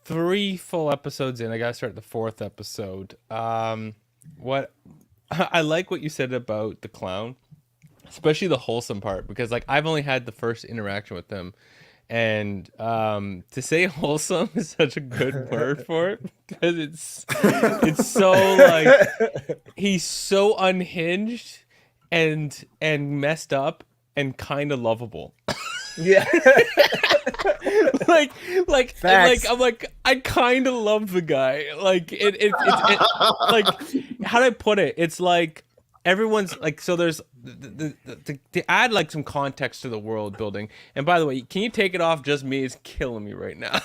3 full episodes in. I got to start the 4th episode. What I like what you said about the clown, especially the wholesome part, because like I've only had the first interaction with him. And to say wholesome is such a good word for it, because it's so like he's so unhinged and messed up and kind of lovable. Yeah. like I'm like, I kind of love the guy. Like it like, how do I put it? It's like everyone's like, so there's to add like some context to the world building. And by the way, can you take it off? Just me, it's killing me right now.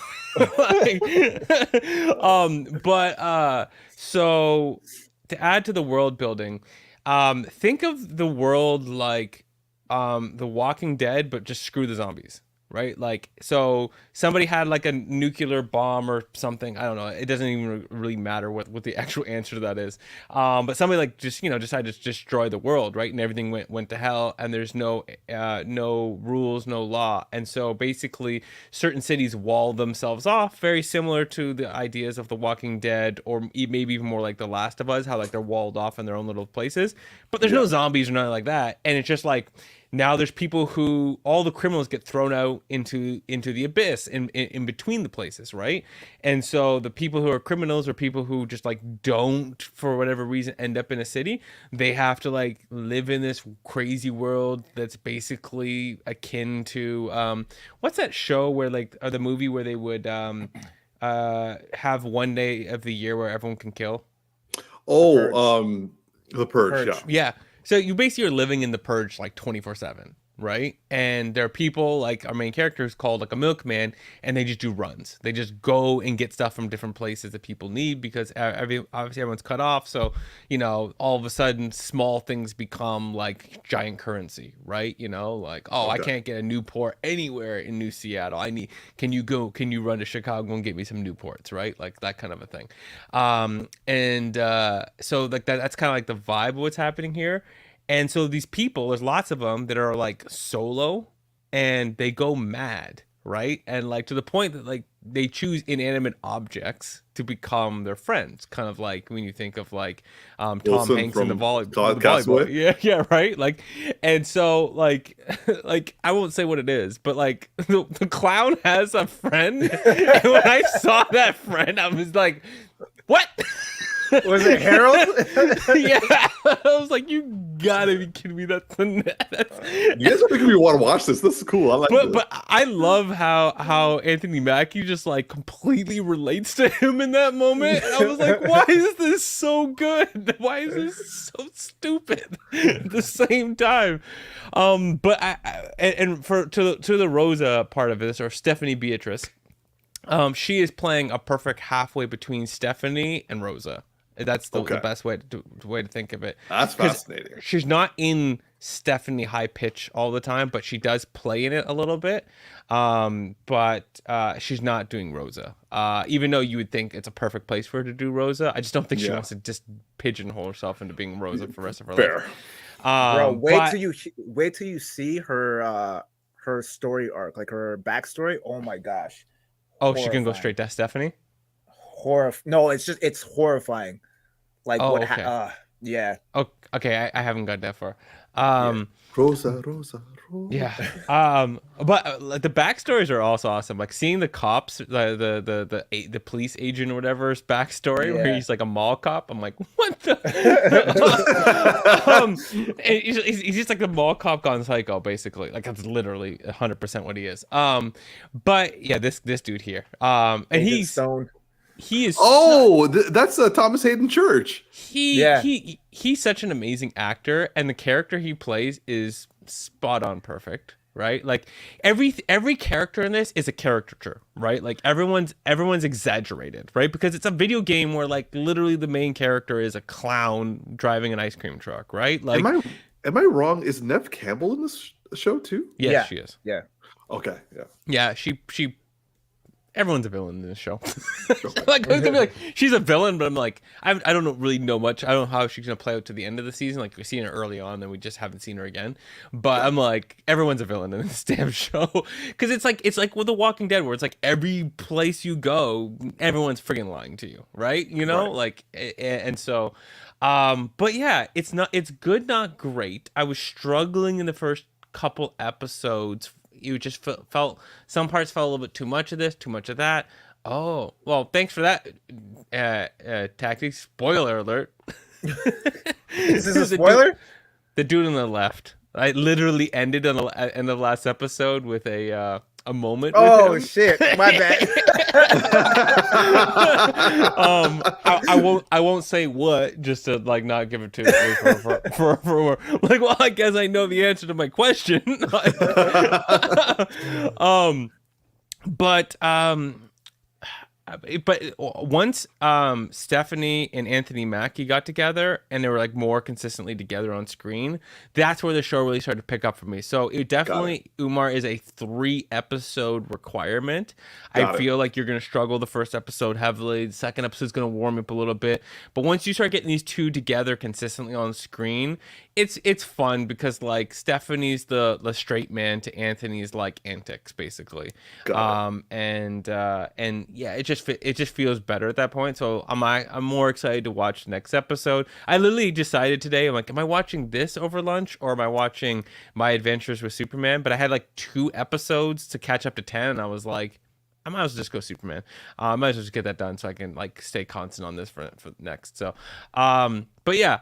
So to add to the world building, think of the world like The Walking Dead, but just screw the zombies. right? Like, so somebody had like a nuclear bomb or something. I don't know. It doesn't even really matter what the actual answer to that is. But somebody like just, decided to destroy the world, right? And everything went to hell, and there's no rules, no law. And so basically certain cities wall themselves off, very similar to the ideas of The Walking Dead, or maybe even more like The Last of Us, how like they're walled off in their own little places. But there's no zombies or nothing like that. And it's just like, now there's people who, all the criminals get thrown out into the abyss in between the places, right? And so the people who are criminals, or people who just like don't, for whatever reason, end up in a city, they have to like live in this crazy world that's basically akin to what's that show where like, or the movie where they would have one day of the year where everyone can kill? The Purge. Yeah. So you basically are living in the Purge like 24/7, right? And there are people, like our main character is called like a milkman, and they just do runs. They just go and get stuff from different places that people need, because obviously everyone's cut off. So, all of a sudden small things become like giant currency, right? Like, I can't get a Newport anywhere in New Seattle. Can you run to Chicago and get me some Newports, right? Like that kind of a thing. So like that's kind of like the vibe of what's happening here. And so these people, there's lots of them that are like solo, and they go mad, right? And like to the point that like they choose inanimate objects to become their friends, kind of like when you think of like Tom Hanks in the volleyball. Yeah, right. Like, and so like I won't say what it is, but like the clown has a friend, and when I saw that friend, I was like, what? Was it Harold? Yeah, I was like, you gotta be kidding me. That's you guys are making me want to watch this. This is cool. I like this. But I love how Anthony Mackie just like completely relates to him in that moment. And I was like, why is this so good? Why is this so stupid at the same time? But to the Rosa part of this, or Stephanie Beatrice, she is playing a perfect halfway between Stephanie and Rosa. That's the best way to think of it. That's fascinating. She's not in Stephanie high pitch all the time, but she does play in it a little bit. But she's not doing Rosa. Even though you would think it's a perfect place for her to do Rosa, I just don't think she wants to just pigeonhole herself into being Rosa for the rest of her life. Bro, wait till you see her story arc, like her backstory. Oh my gosh. Oh, she can go straight to Stephanie? No, it's horrifying. Like yeah. Oh, okay. I haven't got that far. Rosa. Yeah. But the backstories are also awesome. Like seeing the cops, the police agent or whatever's backstory, where he's like a mall cop. I'm like, what the? He's just like the mall cop gone psycho, basically. Like that's literally 100% what he is. But yeah, this dude here. And he's stoned. He is. That's Thomas Hayden Church. He's such an amazing actor, and the character he plays is spot on perfect, right? Like every character in this is a caricature, right? Like everyone's exaggerated, right? Because it's a video game where like literally the main character is a clown driving an ice cream truck, right? Like, am I wrong? Is Neve Campbell in this show too? Yes, she is. Yeah. Okay. Yeah. She. Everyone's a villain in this show. Like I was gonna be like, she's a villain, but I'm like, I don't really know much. I don't know how she's gonna play out to the end of the season. Like we've seen her early on, and we just haven't seen her again. But I'm like, everyone's a villain in this damn show, because it's like with The Walking Dead, where it's like every place you go, everyone's friggin' lying to you, right? Like, and so, but yeah, it's good, not great. I was struggling in the first couple episodes. You just felt some parts felt a little bit too much of this, too much of that. Oh, well, thanks for that, tactics. Spoiler alert. Is this a spoiler? The dude on the left. I literally ended on the end of the last episode with a moment. Oh shit! My bad. I won't say what, just to like not give it to for like. Well, I guess I know the answer to my question. But once Stephanie and Anthony Mackie got together and they were like more consistently together on screen, that's where the show really started to pick up for me. So it definitely, Umar, is a 3-episode requirement. I feel like you're going to struggle the first episode heavily. The second episode is going to warm up a little bit. But once you start getting these two together consistently on screen, it's fun because like Stephanie's the straight man to Anthony's like antics basically. And yeah, it just feels better at that point. So I'm more excited to watch the next episode. I literally decided today, I'm like, am I watching this over lunch or am I watching My Adventures with Superman? But I had like 2 episodes to catch up to 10 and I was like, I might as well just go Superman. I might as well just get that done so I can like stay constant on this for next. So but yeah,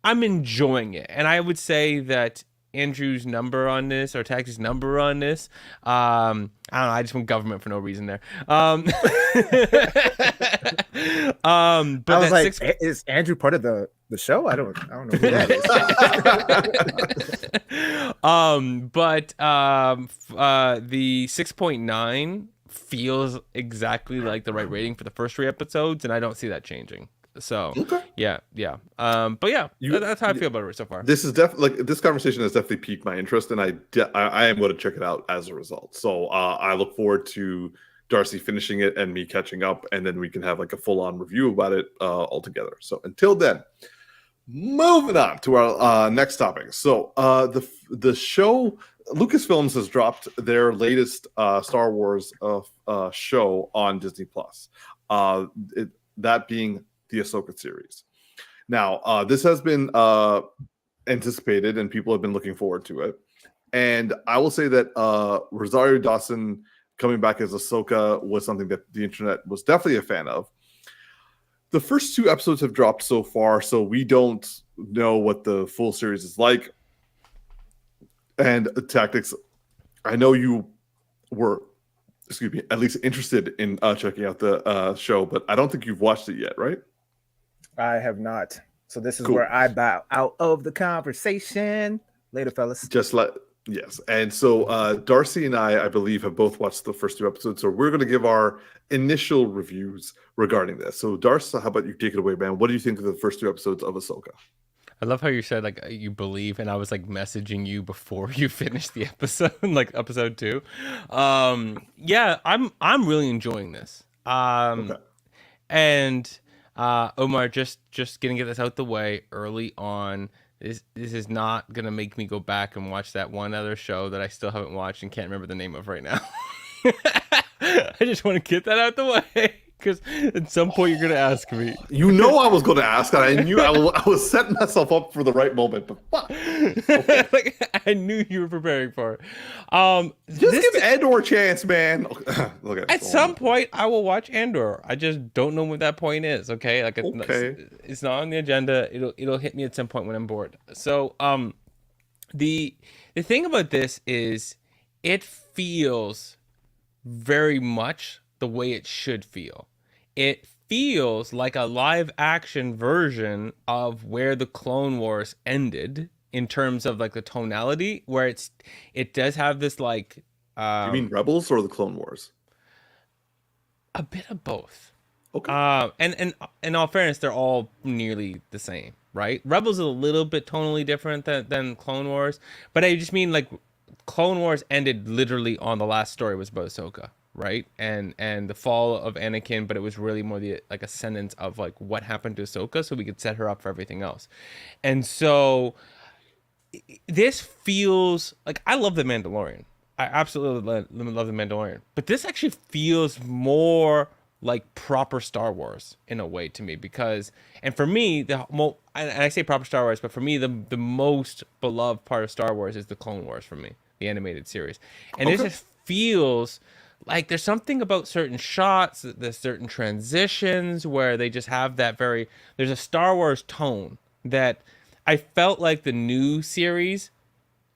I'm enjoying it, and I would say that Andrew's number on this, or Taxi's number on this, I don't know, I just went government for no reason there. But I was like, is Andrew part of the show? I don't know who that is. But the 6.9 feels exactly like the right rating for the first 3 episodes, and I don't see that changing. So yeah. But yeah, that's how I feel about it so far. This is definitely like this conversation has definitely piqued my interest, and I am going to check it out as a result. So I look forward to Darcy finishing it and me catching up, and then we can have like a full on review about it all together. So until then, moving on to our next topic. So the show Lucasfilms has dropped their latest Star Wars show on Disney Plus. That being the Ahsoka series. Now, this has been anticipated and people have been looking forward to it. And I will say that Rosario Dawson coming back as Ahsoka was something that the internet was definitely a fan of. The first 2 episodes have dropped so far, so we don't know what the full series is like. And Tactics, I know you were, at least interested in checking out the show, but I don't think you've watched it yet, right? I have not. So this is where I bow out of the conversation. Later, fellas. Yes. And so Darcy and I believe, have both watched the first 2 episodes. So we're going to give our initial reviews regarding this. So Darcy, how about you take it away, man? What do you think of the first 2 episodes of Ahsoka? I love how you said like you believe, and I was like messaging you before you finished the episode, like episode 2. Yeah, I'm really enjoying this. And Omar, just gonna get this out the way early on. This is not gonna make me go back and watch that one other show that I still haven't watched and can't remember the name of right now. I just want to get that out the way because at some point you're gonna ask me. You know I was going to ask, and I knew I was setting myself up for the right moment. But fuck, okay. Like, I knew you were preparing for it. Just give Andor a chance, man. Look at some point, I will watch Andor. I just don't know what that point is. Okay, like it's not on the agenda. It'll hit me at some point when I'm bored. So the thing about this is it feels very much the way it should feel. It feels like a live action version of where the Clone Wars ended in terms of like the tonality, where it does have this like you mean Rebels or the Clone Wars? A bit of both. Okay. And in all fairness, they're all nearly the same, right? Rebels is a little bit tonally different than Clone Wars, but I just mean like Clone Wars ended literally on the last story was about Ahsoka, right? And the fall of Anakin, but it was really more the like ascendance of like what happened to Ahsoka, so we could set her up for everything else. And so this feels like, I love The Mandalorian. I absolutely love The Mandalorian, but this actually feels more like proper Star Wars in a way to me, because, and for me, and I say proper Star Wars, but for me, the most beloved part of Star Wars is the Clone Wars for me, the animated series. And It just feels like there's something about certain shots, there's certain transitions where they just have that there's a Star Wars tone that I felt like the new series,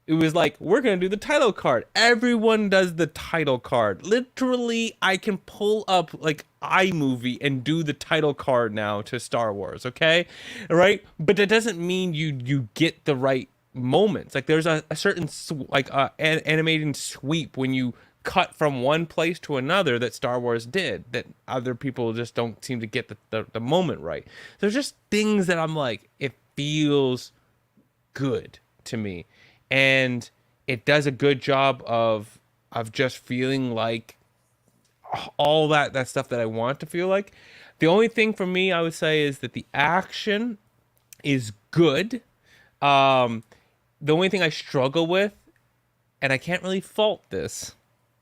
it was like, we're going to do the title card. Everyone does the title card. Literally, I can pull up like iMovie and do the title card now to Star Wars, okay? All right? But that doesn't mean you get the right moments. Like there's a certain animating sweep when you cut from one place to another that Star Wars did, that other people just don't seem to get the moment right. There's just things that I'm like, it feels good to me, and it does a good job of just feeling like all that stuff that I want to feel like. The only thing for me I would say is that the action is good. The only thing I struggle with, and I can't really fault this,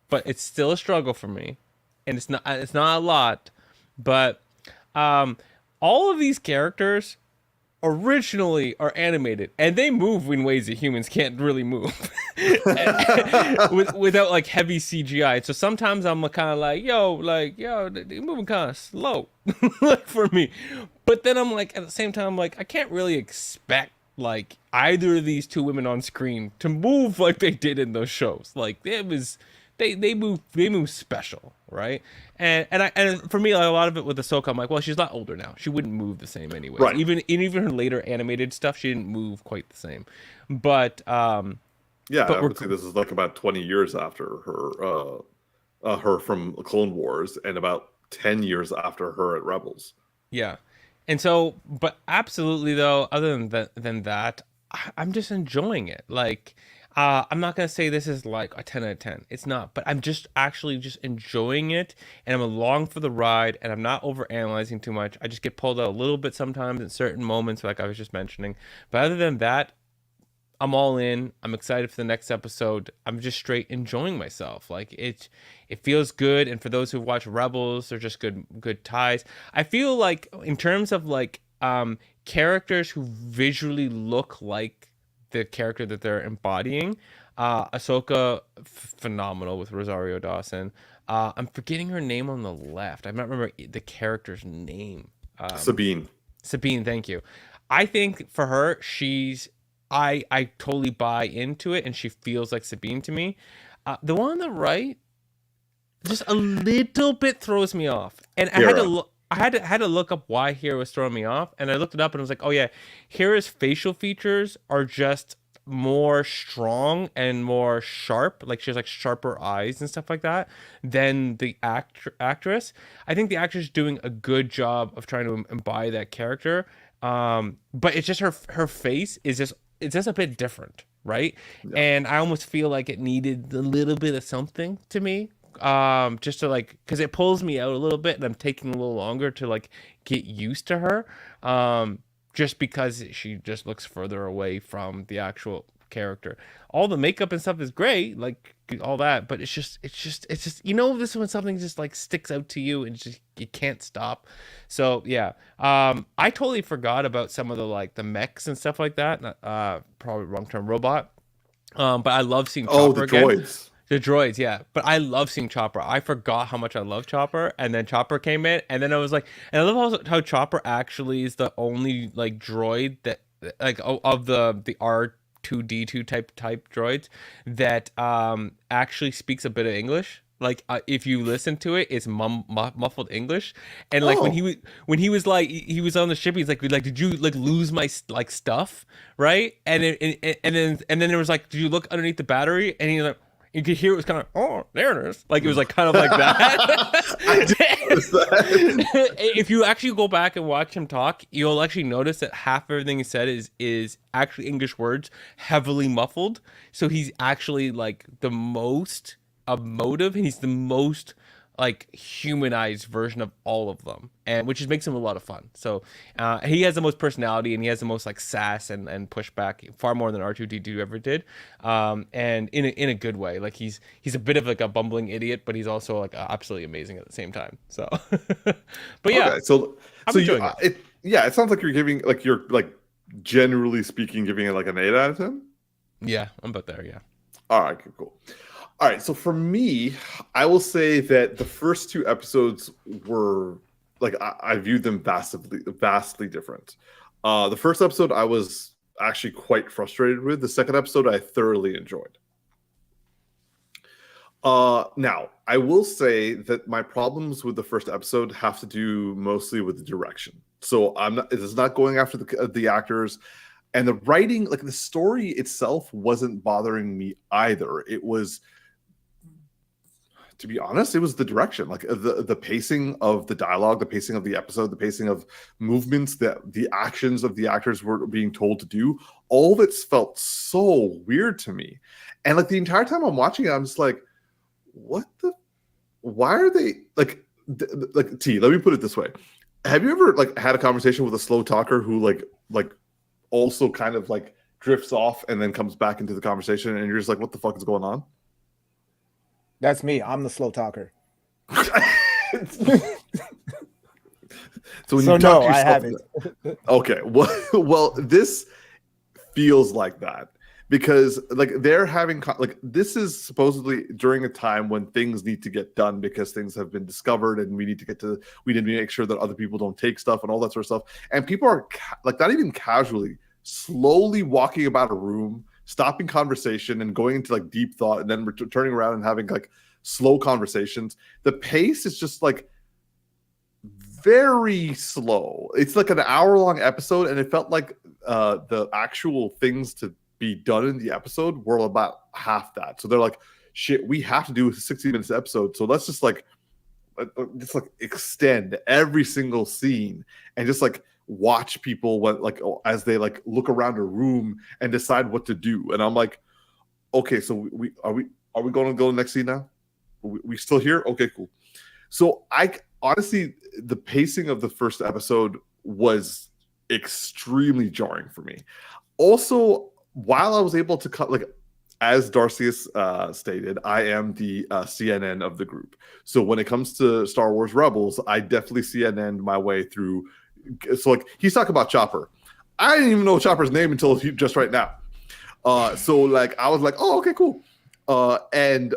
but it's still a struggle for me, and it's not a lot, but all of these characters originally are animated, and they move in ways that humans can't really move without like heavy CGI. So sometimes I'm kind of like, yo, they're moving kind of slow like for me. But then I'm like, at the same time, like I can't really expect like either of these two women on screen to move like they did in those shows. Like it was, they move special, right? And for me, like, a lot of it with Ahsoka, I'm like, well, she's a lot older now. She wouldn't move the same anyway. Right. Even her later animated stuff, she didn't move quite the same. But Yeah, but I would say this is like about 20 years after her from Clone Wars, and about 10 years after her at Rebels. yeah. And so, but absolutely though, other than that, I'm just enjoying it. Like, I'm not gonna say this is like a 10 out of 10. It's not, but I'm just actually just enjoying it, and I'm along for the ride, and I'm not over analyzing too much. I just get pulled out a little bit sometimes in certain moments, like I was just mentioning. But other than that, I'm all in. I'm excited for the next episode. I'm just straight enjoying myself. Like it feels good. And for those who've watched Rebels, they're just good ties. I feel like in terms of like characters who visually look like the character that they're embodying, Ahsoka, phenomenal with Rosario Dawson. I'm forgetting her name on the left. I might remember the character's name. Sabine, thank you. I think for her, I totally buy into it, and she feels like Sabine to me. The one on the right, just a little bit throws me off, and I had to look up why Hera was throwing me off, and I looked it up, and I was like, oh yeah, Hera's facial features are just more strong and more sharp. Like she has like sharper eyes and stuff like that than the actress. I think the actress is doing a good job of trying to embody that character. But it's just her face is just. It's just a bit different, right? Yeah. And I almost feel like it needed a little bit of something to me, just to like, because it pulls me out a little bit, and I'm taking a little longer to like get used to her, just because she just looks further away from the actual character. All the makeup and stuff is great, like all that, but it's just you know, this when something just like sticks out to you and just you can't stop. So yeah, I totally forgot about some of the like the mechs and stuff like that. Probably wrong term, robot. But I love seeing Chopper again. Droids. The droids, yeah. But I love seeing Chopper. I forgot how much I love Chopper, and then Chopper came in, and then I was like, and I love how Chopper actually is the only like droid that like of the R2D2 type droids that actually speaks a bit of English. Like if you listen to it, it's muffled English, and like when he was like he was on the ship, he's like did you like lose my like stuff, right? And then there was like, did you look underneath the battery? And he like, you could hear it was kind of, oh, there it is. Like it was like kind of like that. If you actually go back and watch him talk, you'll actually notice that half everything he said is actually English words, heavily muffled. So he's actually like the most emotive, and he's the most like humanized version of all of them, and which just makes him a lot of fun. So he has the most personality, and he has the most like sass and pushback, far more than R2D2 ever did, and in a good way. Like he's a bit of like a bumbling idiot, but he's also like absolutely amazing at the same time. So but yeah, okay, so it sounds like you're generally speaking giving it like an 8 out of 10. Yeah, I'm about there. Yeah. All right, cool. All right, so for me, I will say that the first 2 episodes were like I viewed them vastly different. The first episode I was actually quite frustrated with. The second episode I thoroughly enjoyed. Now I will say that my problems with the first episode have to do mostly with the direction. So it is not going after the actors. And the writing, like the story itself, wasn't bothering me either. It was to be honest, it was the direction, like the pacing of the dialogue, the pacing of the episode, the pacing of movements, that the actions of the actors were being told to do. All of it felt so weird to me. And like the entire time I'm watching it, I'm just like, what the, why are they like T, let me put it this way. Have you ever like had a conversation with a slow talker who like also kind of like drifts off and then comes back into the conversation and you're just like, what the fuck is going on? That's me. I'm the slow talker. So when So you talk no, to I yourself, haven't. okay, well, this feels like that because like they're having like this is supposedly during a time when things need to get done because things have been discovered and we need to make sure that other people don't take stuff and all that sort of stuff. And people are like not even casually, slowly walking about a room, stopping conversation and going into like deep thought and then turning around and having like slow conversations. The pace is just like very slow. It's like an hour-long episode, and it felt like the actual things to be done in the episode were about half that. So they're like, shit, we have to do a 60 minutes episode, so let's just like extend every single scene and just like watch people as they like look around a room and decide what to do. And I'm like, okay, so we going to go to the next scene now? We still here? Okay, cool. So I honestly, the pacing of the first episode was extremely jarring for me. Also, while I was able to cut, like as Darcy has stated, I am the CNN of the group. So when it comes to Star Wars Rebels, I definitely CNN my way through. So like he's talking about Chopper. I didn't even know Chopper's name until just right now. So like I was like, oh, okay, cool. And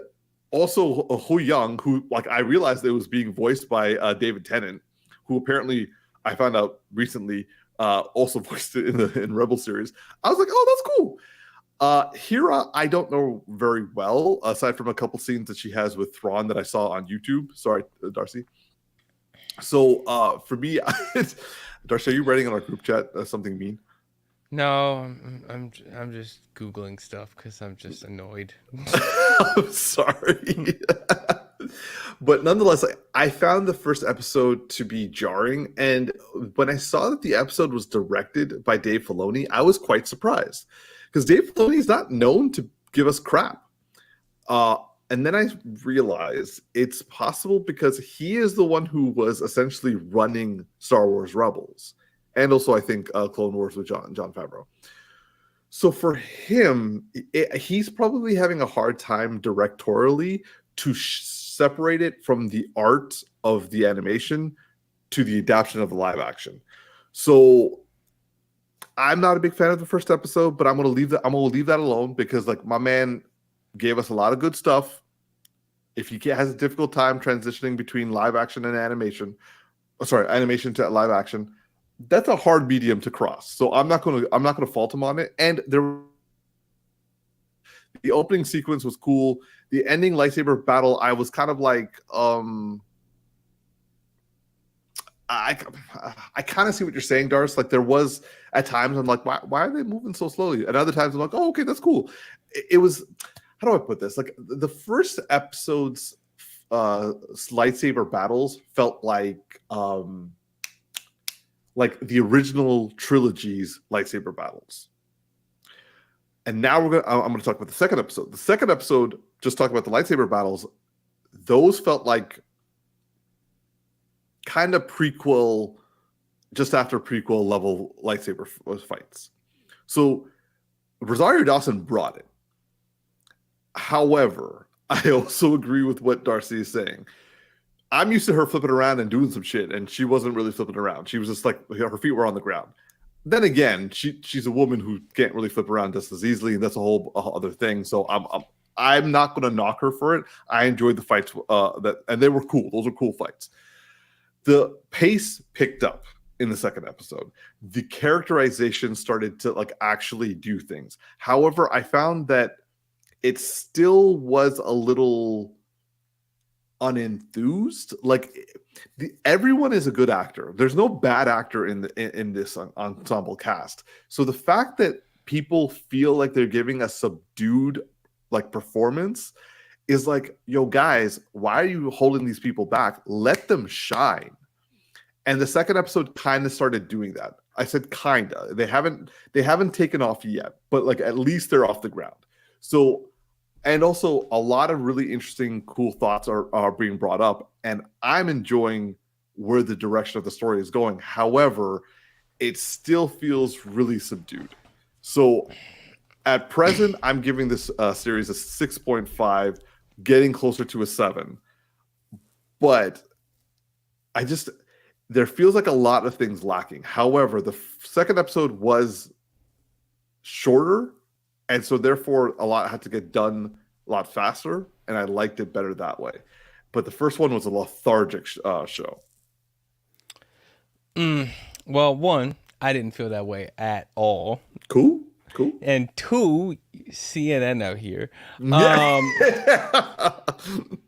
also Hu Young, who like I realized it was being voiced by David Tennant, who apparently I found out recently also voiced it in Rebel series. I was like, oh, that's cool. Hera, I don't know very well, aside from a couple scenes that she has with Thrawn that I saw on YouTube. Sorry, Darcy. So for me, Darcy, are you writing on our group chat something mean? No, I'm just Googling stuff because I'm just annoyed. I'm sorry. But nonetheless, I found the first episode to be jarring. And when I saw that the episode was directed by Dave Filoni, I was quite surprised. Because Dave Filoni is not known to give us crap. And then I realized it's possible because he is the one who was essentially running Star Wars Rebels. And also, I think, Clone Wars with John Favreau. So for him, he's probably having a hard time directorially to separate it from the art of the animation to the adaptation of the live action. So I'm not a big fan of the first episode, but I'm gonna leave that alone because like my man gave us a lot of good stuff. If he has a difficult time transitioning between live action and animation to live action, that's a hard medium to cross. So I'm not gonna fault him on it. And the opening sequence was cool. The ending lightsaber battle, I was kind of like, I kind of see what you're saying, Darce. Like there was at times I'm like, why are they moving so slowly? And other times I'm like, oh, okay, that's cool. It was, how do I put this? Like the first episode's lightsaber battles felt like the original trilogy's lightsaber battles. And now I'm going to talk about the second episode. The second episode, just talking about the lightsaber battles, those felt like kind of prequel, just after prequel level lightsaber fights. So Rosario Dawson brought it. However, I also agree with what Darcy is saying. I'm used to her flipping around and doing some shit, and she wasn't really flipping around. She was just like, her feet were on the ground. Then again, she's a woman who can't really flip around just as easily, and that's a whole other thing. So I'm not going to knock her for it. I enjoyed the fights and they were cool. Those are cool fights. The pace picked up in the second episode. The characterization started to like actually do things. However, I found that it still was a little unenthused. Like everyone is a good actor. There's no bad actor in this ensemble cast. So the fact that people feel like they're giving a subdued like performance is like, yo, guys, why are you holding these people back? Let them shine. And the second episode kind of started doing that. I said kinda. They haven't taken off yet, but like at least they're off the ground. So, and also a lot of really interesting, cool thoughts are being brought up, and I'm enjoying where the direction of the story is going. However, it still feels really subdued. So at present, I'm giving this series a 6.5, getting closer to a 7. But there feels like a lot of things lacking. However, the second episode was shorter, and so therefore a lot had to get done a lot faster, and I liked it better that way. But the first one was a lethargic show. Well, one, I didn't feel that way at all. Cool. And two, CNN out here.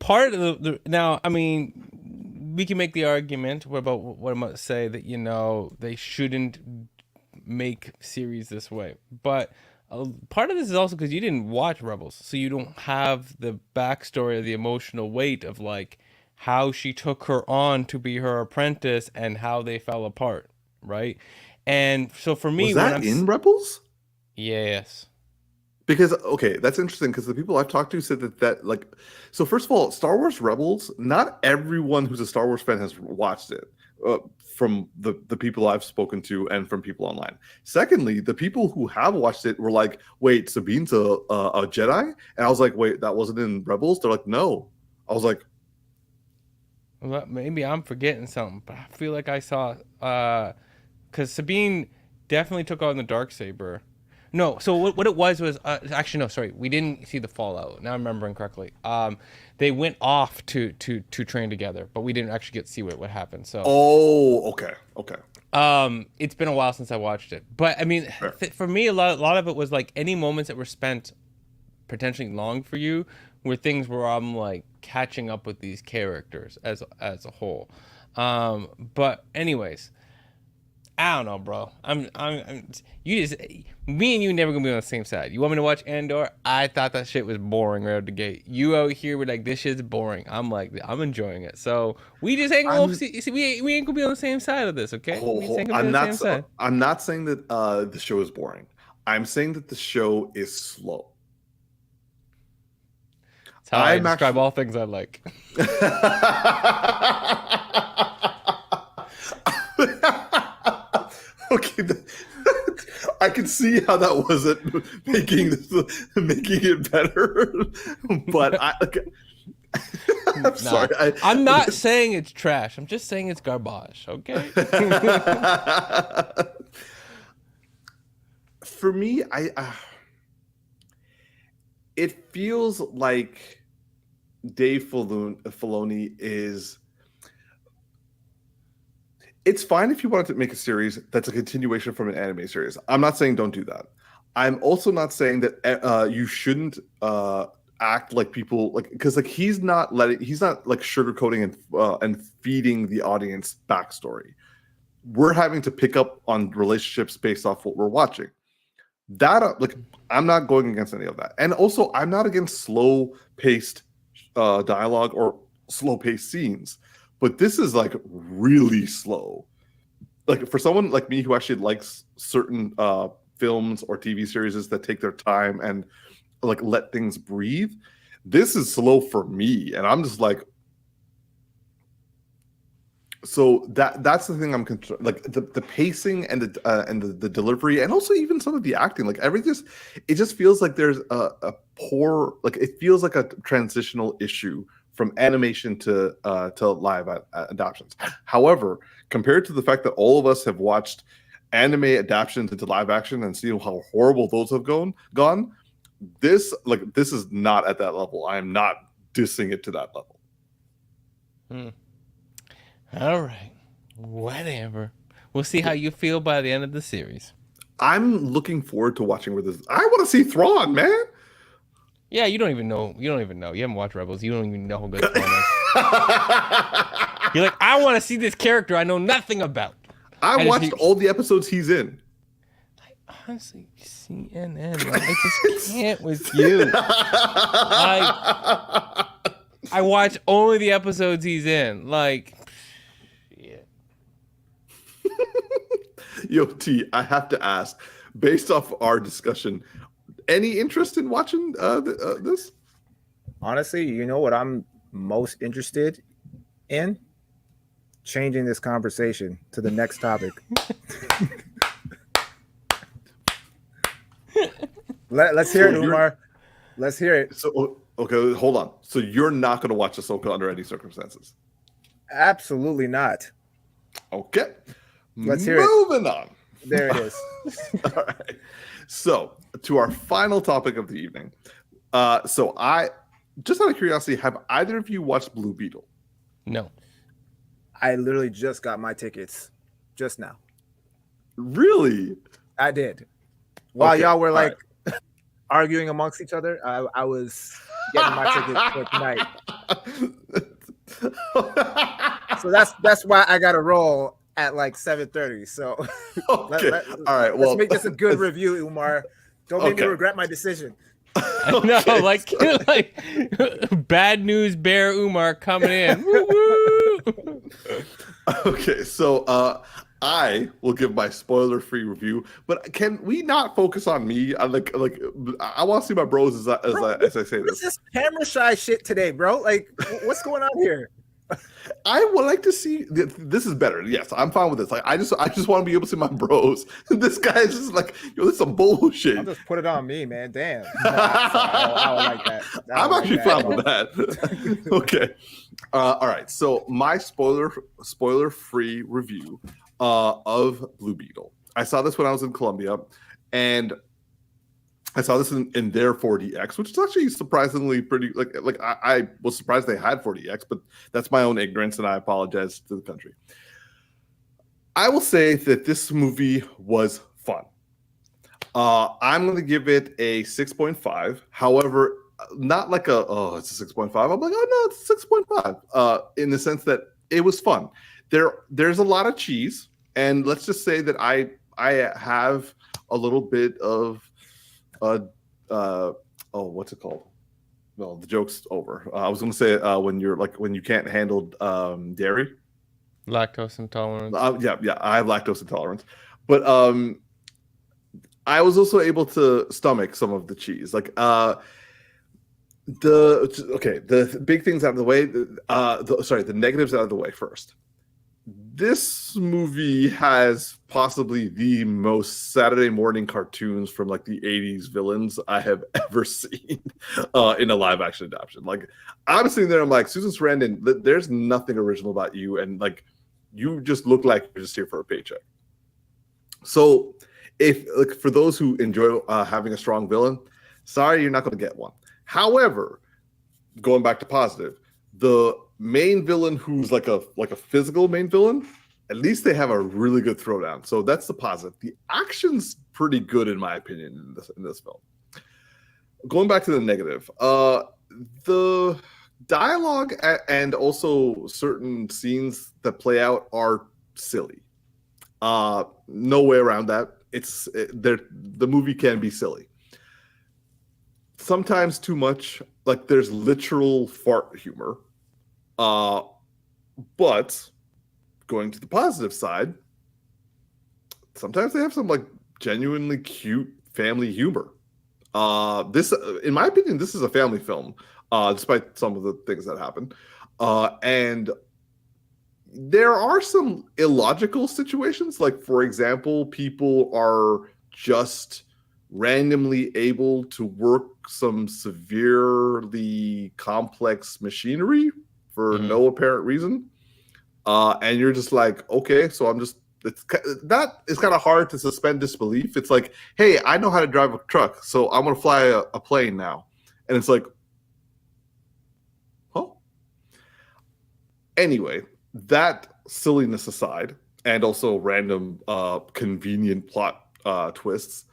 Part of the now, I mean, we can make the argument about what I'm going to say that, you know, they shouldn't make series this way. But part of this is also because you didn't watch Rebels, so you don't have the backstory or the emotional weight of like how she took her on to be her apprentice and how they fell apart, right? And so for me, was that in Rebels? Yes. Because, okay, that's interesting because the people I've talked to said that like, so first of all, Star Wars Rebels, not everyone who's a Star Wars fan has watched it, from the people I've spoken to and from people online. Secondly, the people who have watched it were like, wait, Sabine's a Jedi? And I was like, wait, that wasn't in Rebels? They're like, no. I was like, well, maybe I'm forgetting something, but I feel like I saw, because Sabine definitely took on the Darksaber. No, so what it was actually, no, sorry, we didn't see the fallout. Now I'm remembering correctly. They went off to train together, but we didn't actually get to see what happened. So. Oh, okay. It's been a while since I watched it, but I mean, for me, a lot of it was like any moments that were spent potentially long for you were things where I'm like catching up with these characters as a whole. But anyways. I don't know, bro. Me and you never gonna be on the same side. You want me to watch Andor? I thought that shit was boring right out the gate. You out here were like, this shit's boring. I'm like, I'm enjoying it. So we just ain't gonna we ain't gonna be on the same side of this, okay? I'm not saying that the show is boring. I'm saying that the show is slow. That's how I describe all things I like. Okay, I can see how that wasn't making it better, but I'm sorry. I'm not saying it's trash. I'm just saying it's garbage. Okay. For me, it feels like Dave Filoni is. It's fine if you wanted to make a series that's a continuation from an anime series. I'm not saying don't do that. I'm also not saying that you shouldn't act like people like, because like he's not like sugarcoating and feeding the audience backstory. We're having to pick up on relationships based off what we're watching. That like I'm not going against any of that, and also I'm not against slow paced dialogue or slow paced scenes. But this is like really slow. Like for someone like me who actually likes certain films or TV series that take their time and like let things breathe, this is slow for me, and I'm just like. So that's the thing I'm concerned. Like the pacing and the delivery, and also even some of the acting. Like it just feels like there's a poor. Like it feels like a transitional issue from animation to live adaptations. However, compared to the fact that all of us have watched anime adaptations into live action and seen how horrible those have gone, this is not at that level. I am not dissing it to that level. All right, whatever. We'll see how you feel by the end of the series. I'm looking forward to watching where this. I want to see Thrawn, man. Yeah, you don't even know. You haven't watched Rebels. You don't even know who good Thrawn is. You're like, I want to see this character I know nothing about. I watched all the episodes he's in. Honestly, CNN. Like, I just can't with you. I watch only the episodes he's in. Like, yeah. Yo, T, I have to ask, based off our discussion, any interest in watching this? Honestly, you know what I'm most interested in? Changing this conversation to the next topic. Let's hear it, Umar. Let's hear it. So, okay, hold on. So you're not going to watch Ahsoka under any circumstances? Absolutely not. Okay. Let's hear it. Moving on. There it is. All right. So to our final topic of the evening. So I, just out of curiosity, have either of you watched Blue Beetle? No. I literally just got my tickets just now. Really? I did. While y'all were like arguing amongst each other, I was getting my ticket for tonight. So that's why I got to roll at like 7:30. So okay. All right. Well, let's make this a good review, Umar. Don't make me regret my decision. No, like bad news bear Umar coming in. Woo-woo. Okay, so I will give my spoiler-free review, but can we not focus on me? I want to see my bros as I say this. This is camera shy shit today, bro. Like, what's going on here? I would like to see. This is better. Yes, I'm fine with this. Like, I just want to be able to see my bros. This guy is just like, yo, this is some bullshit. I'll just put it on me, man. Damn. I don't like that. I'm actually fine with that. Okay. All right. So my spoiler-free review of Blue Beetle. I saw this when I was in Colombia, and I saw this in their 4DX, which is actually surprisingly pretty. Like I was surprised they had 4DX, but that's my own ignorance, and I apologize to the country. I will say that this movie was fun. I'm going to give it a 6.5. However, not like it's a 6.5. I'm like, oh no, it's a 6.5. In the sense that it was fun. There's a lot of cheese, and let's just say that I have a little bit of what's it called? Well, the joke's over. I was going to say when you can't handle dairy, Lactose intolerance. Yeah, I have lactose intolerance, but I was also able to stomach some of the cheese. Like the big things out of the way. The negatives out of the way first. This movie has possibly the most Saturday morning cartoons from like the 80s villains I have ever seen in a live action adaptation. Like, I'm sitting there, I'm like, Susan Sarandon, there's nothing original about you, and like, you just look like you're just here for a paycheck. So, if like for those who enjoy having a strong villain, sorry, you're not going to get one. However, going back to positive, the main villain who's like a physical main villain, at least they have a really good throwdown. So that's the positive. The action's pretty good in my opinion in this film. Going back to the negative, the dialogue and also certain scenes that play out are silly. No way around that. The movie can be silly. Sometimes too much. Like, there's literal fart humor. But going to the positive side, sometimes they have some like genuinely cute family humor. This, in my opinion, this is a family film, despite some of the things that happen. And there are some illogical situations. Like, for example, people are just randomly able to work some severely complex machinery for no apparent reason. And you're just like, okay, so that is kind of hard to suspend disbelief. It's like, hey, I know how to drive a truck, so I'm going to fly a plane now. And it's like, huh? Anyway, that silliness aside, and also random convenient plot twists,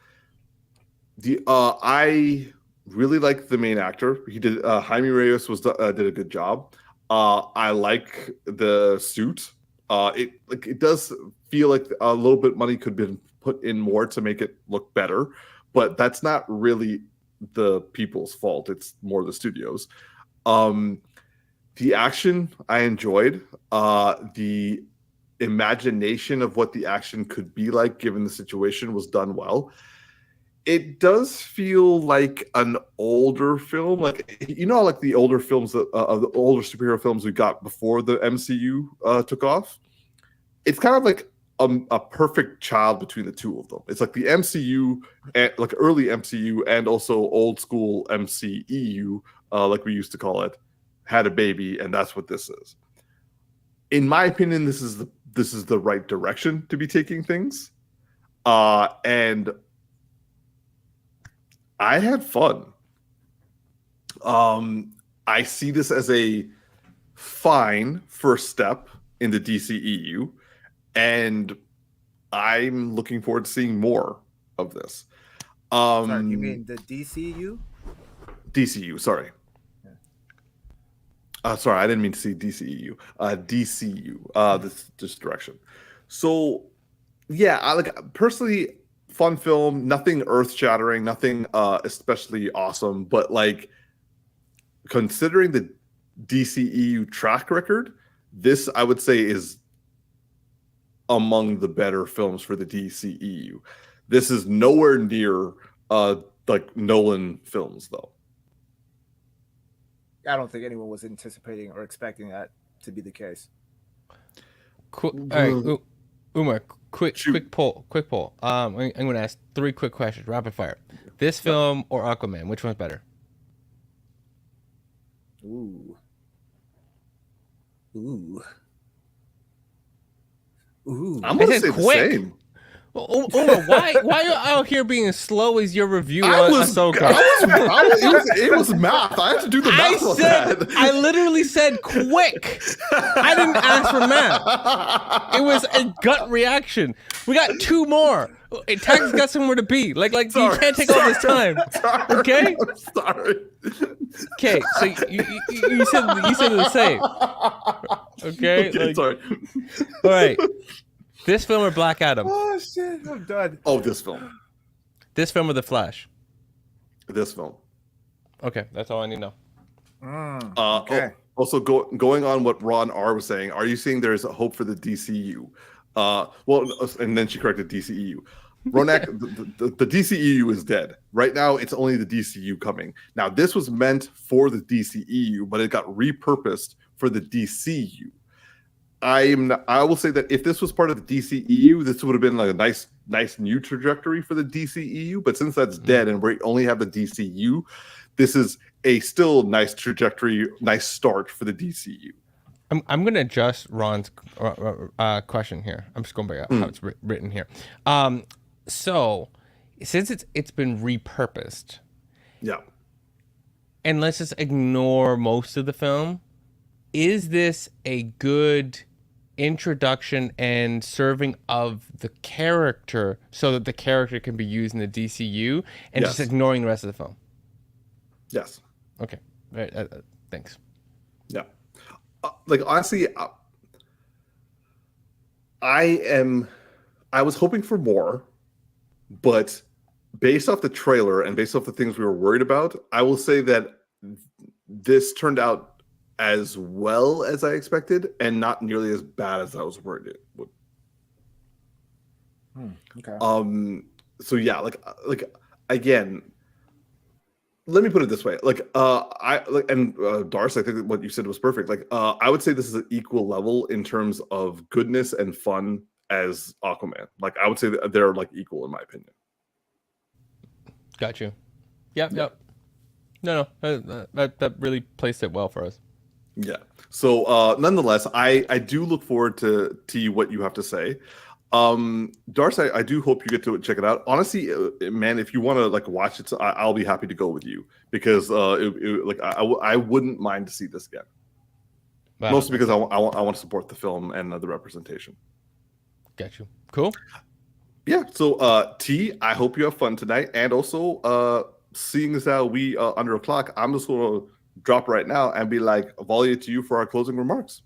I really like the main actor. He did Jaime Reyes did a good job. I like the suit. It does feel like a little bit money could be put in more to make it look better, but that's not really the people's fault. It's more the studios. The action I enjoyed. The imagination of what the action could be like given the situation was done well. It does feel like an older film, like like the older films that the older superhero films we got before the MCU took off. It's kind of like a perfect child between the two of them. It's like the MCU, and like early MCU, and also old school MCEU, like we used to call it, had a baby, and that's what this is. In my opinion, this is the right direction to be taking things, and I had fun. I see this as a fine first step in the DCEU, and I'm looking forward to seeing more of this. Sorry, you mean the DCU? DCU, sorry. Sorry, I didn't mean to say DCEU. DCU, this direction. So, yeah, I personally, fun film, nothing earth-shattering, nothing especially awesome, but like considering the DCEU track record, this I would say is among the better films for the DCEU. This is nowhere near like Nolan films, though. I don't think anyone was anticipating or expecting that to be the case. Cool. All right, Umar, quick poll. I'm going to ask 3 quick questions, rapid fire. This film or Aquaman, which one's better? Ooh. I'm going to say quick. The same. Umar, why are you out here being as slow as your review on Ahsoka? It was math. I had to do the math on that. I literally said quick. I didn't ask for math. It was a gut reaction. We got 2 more. Tag's got somewhere to be. Like sorry, you can't take all this time. Sorry, okay? I'm sorry. Okay, so you said the same. Okay, sorry. All right. This film or Black Adam? Oh shit, I'm done. Oh, this film. This film or The Flash? This film. Okay, that's all I need to know. Okay. Also, going on what Ron R was saying, are you saying there's a hope for the DCU? And then she corrected DCEU. Ronak, the DCEU is dead. Right now, it's only the DCU coming. Now, this was meant for the DCEU, but it got repurposed for the DCU. I will say that if this was part of the DCEU, this would have been like a nice new trajectory for the DCEU. But since that's dead and we only have the DCU, this is a still nice trajectory, nice start for the DCU. I'm going to adjust Ron's question here. I'm just going by how it's written here. So, since it's been repurposed, yeah, and let's just ignore most of the film, is this a good introduction and serving of the character so that the character can be used in the DCU and just ignoring the rest of the film? Yes. Okay. Thanks. Yeah. Honestly, I was hoping for more, but based off the trailer and based off the things we were worried about, I will say that this turned out as well as I expected, and not nearly as bad as I was worried it would. Okay. So yeah, like again, let me put it this way. Darce, I think what you said was perfect. I would say this is an equal level in terms of goodness and fun as Aquaman. I would say that they're equal in my opinion. Got you. Yep. No, that really placed it well for us. Yeah. So nonetheless, I do look forward to what you have to say. Darce, I do hope you get to check it out. Honestly, man, if you want to watch it, I'll be happy to go with you because I wouldn't mind to see this again. Wow. Mostly because I want to support the film and the representation. Got you. Cool. Yeah. So T, I hope you have fun tonight, and also seeing as how we under a clock, I'm just going to drop right now and be like, volley to you for our closing remarks.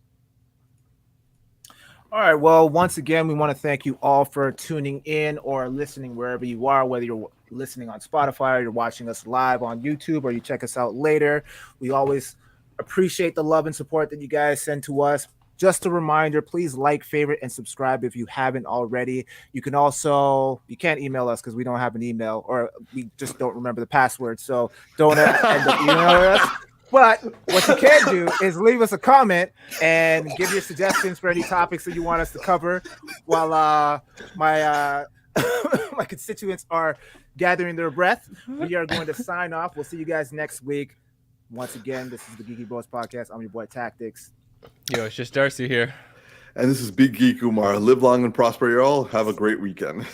All right. Well, once again, we want to thank you all for tuning in or listening wherever you are, whether you're listening on Spotify or you're watching us live on YouTube or you check us out later. We always appreciate the love and support that you guys send to us. Just a reminder, please like, favorite, and subscribe if you haven't already. You can also, you can't email us because we don't have an email or we just don't remember the password. So don't end up emailing us. But what you can do is leave us a comment and give your suggestions for any topics that you want us to cover while my my constituents are gathering their breath. We are going to sign off. We'll see you guys next week. Once again, this is the GeekyBros Podcast. I'm your boy Tactics. Yo, it's just Darcy here. And this is Big Geek Umar. Live long and prosper, you all. Have a great weekend.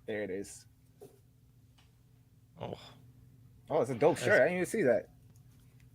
There it is. Oh, Oh, it's a dope shirt. I didn't even see that.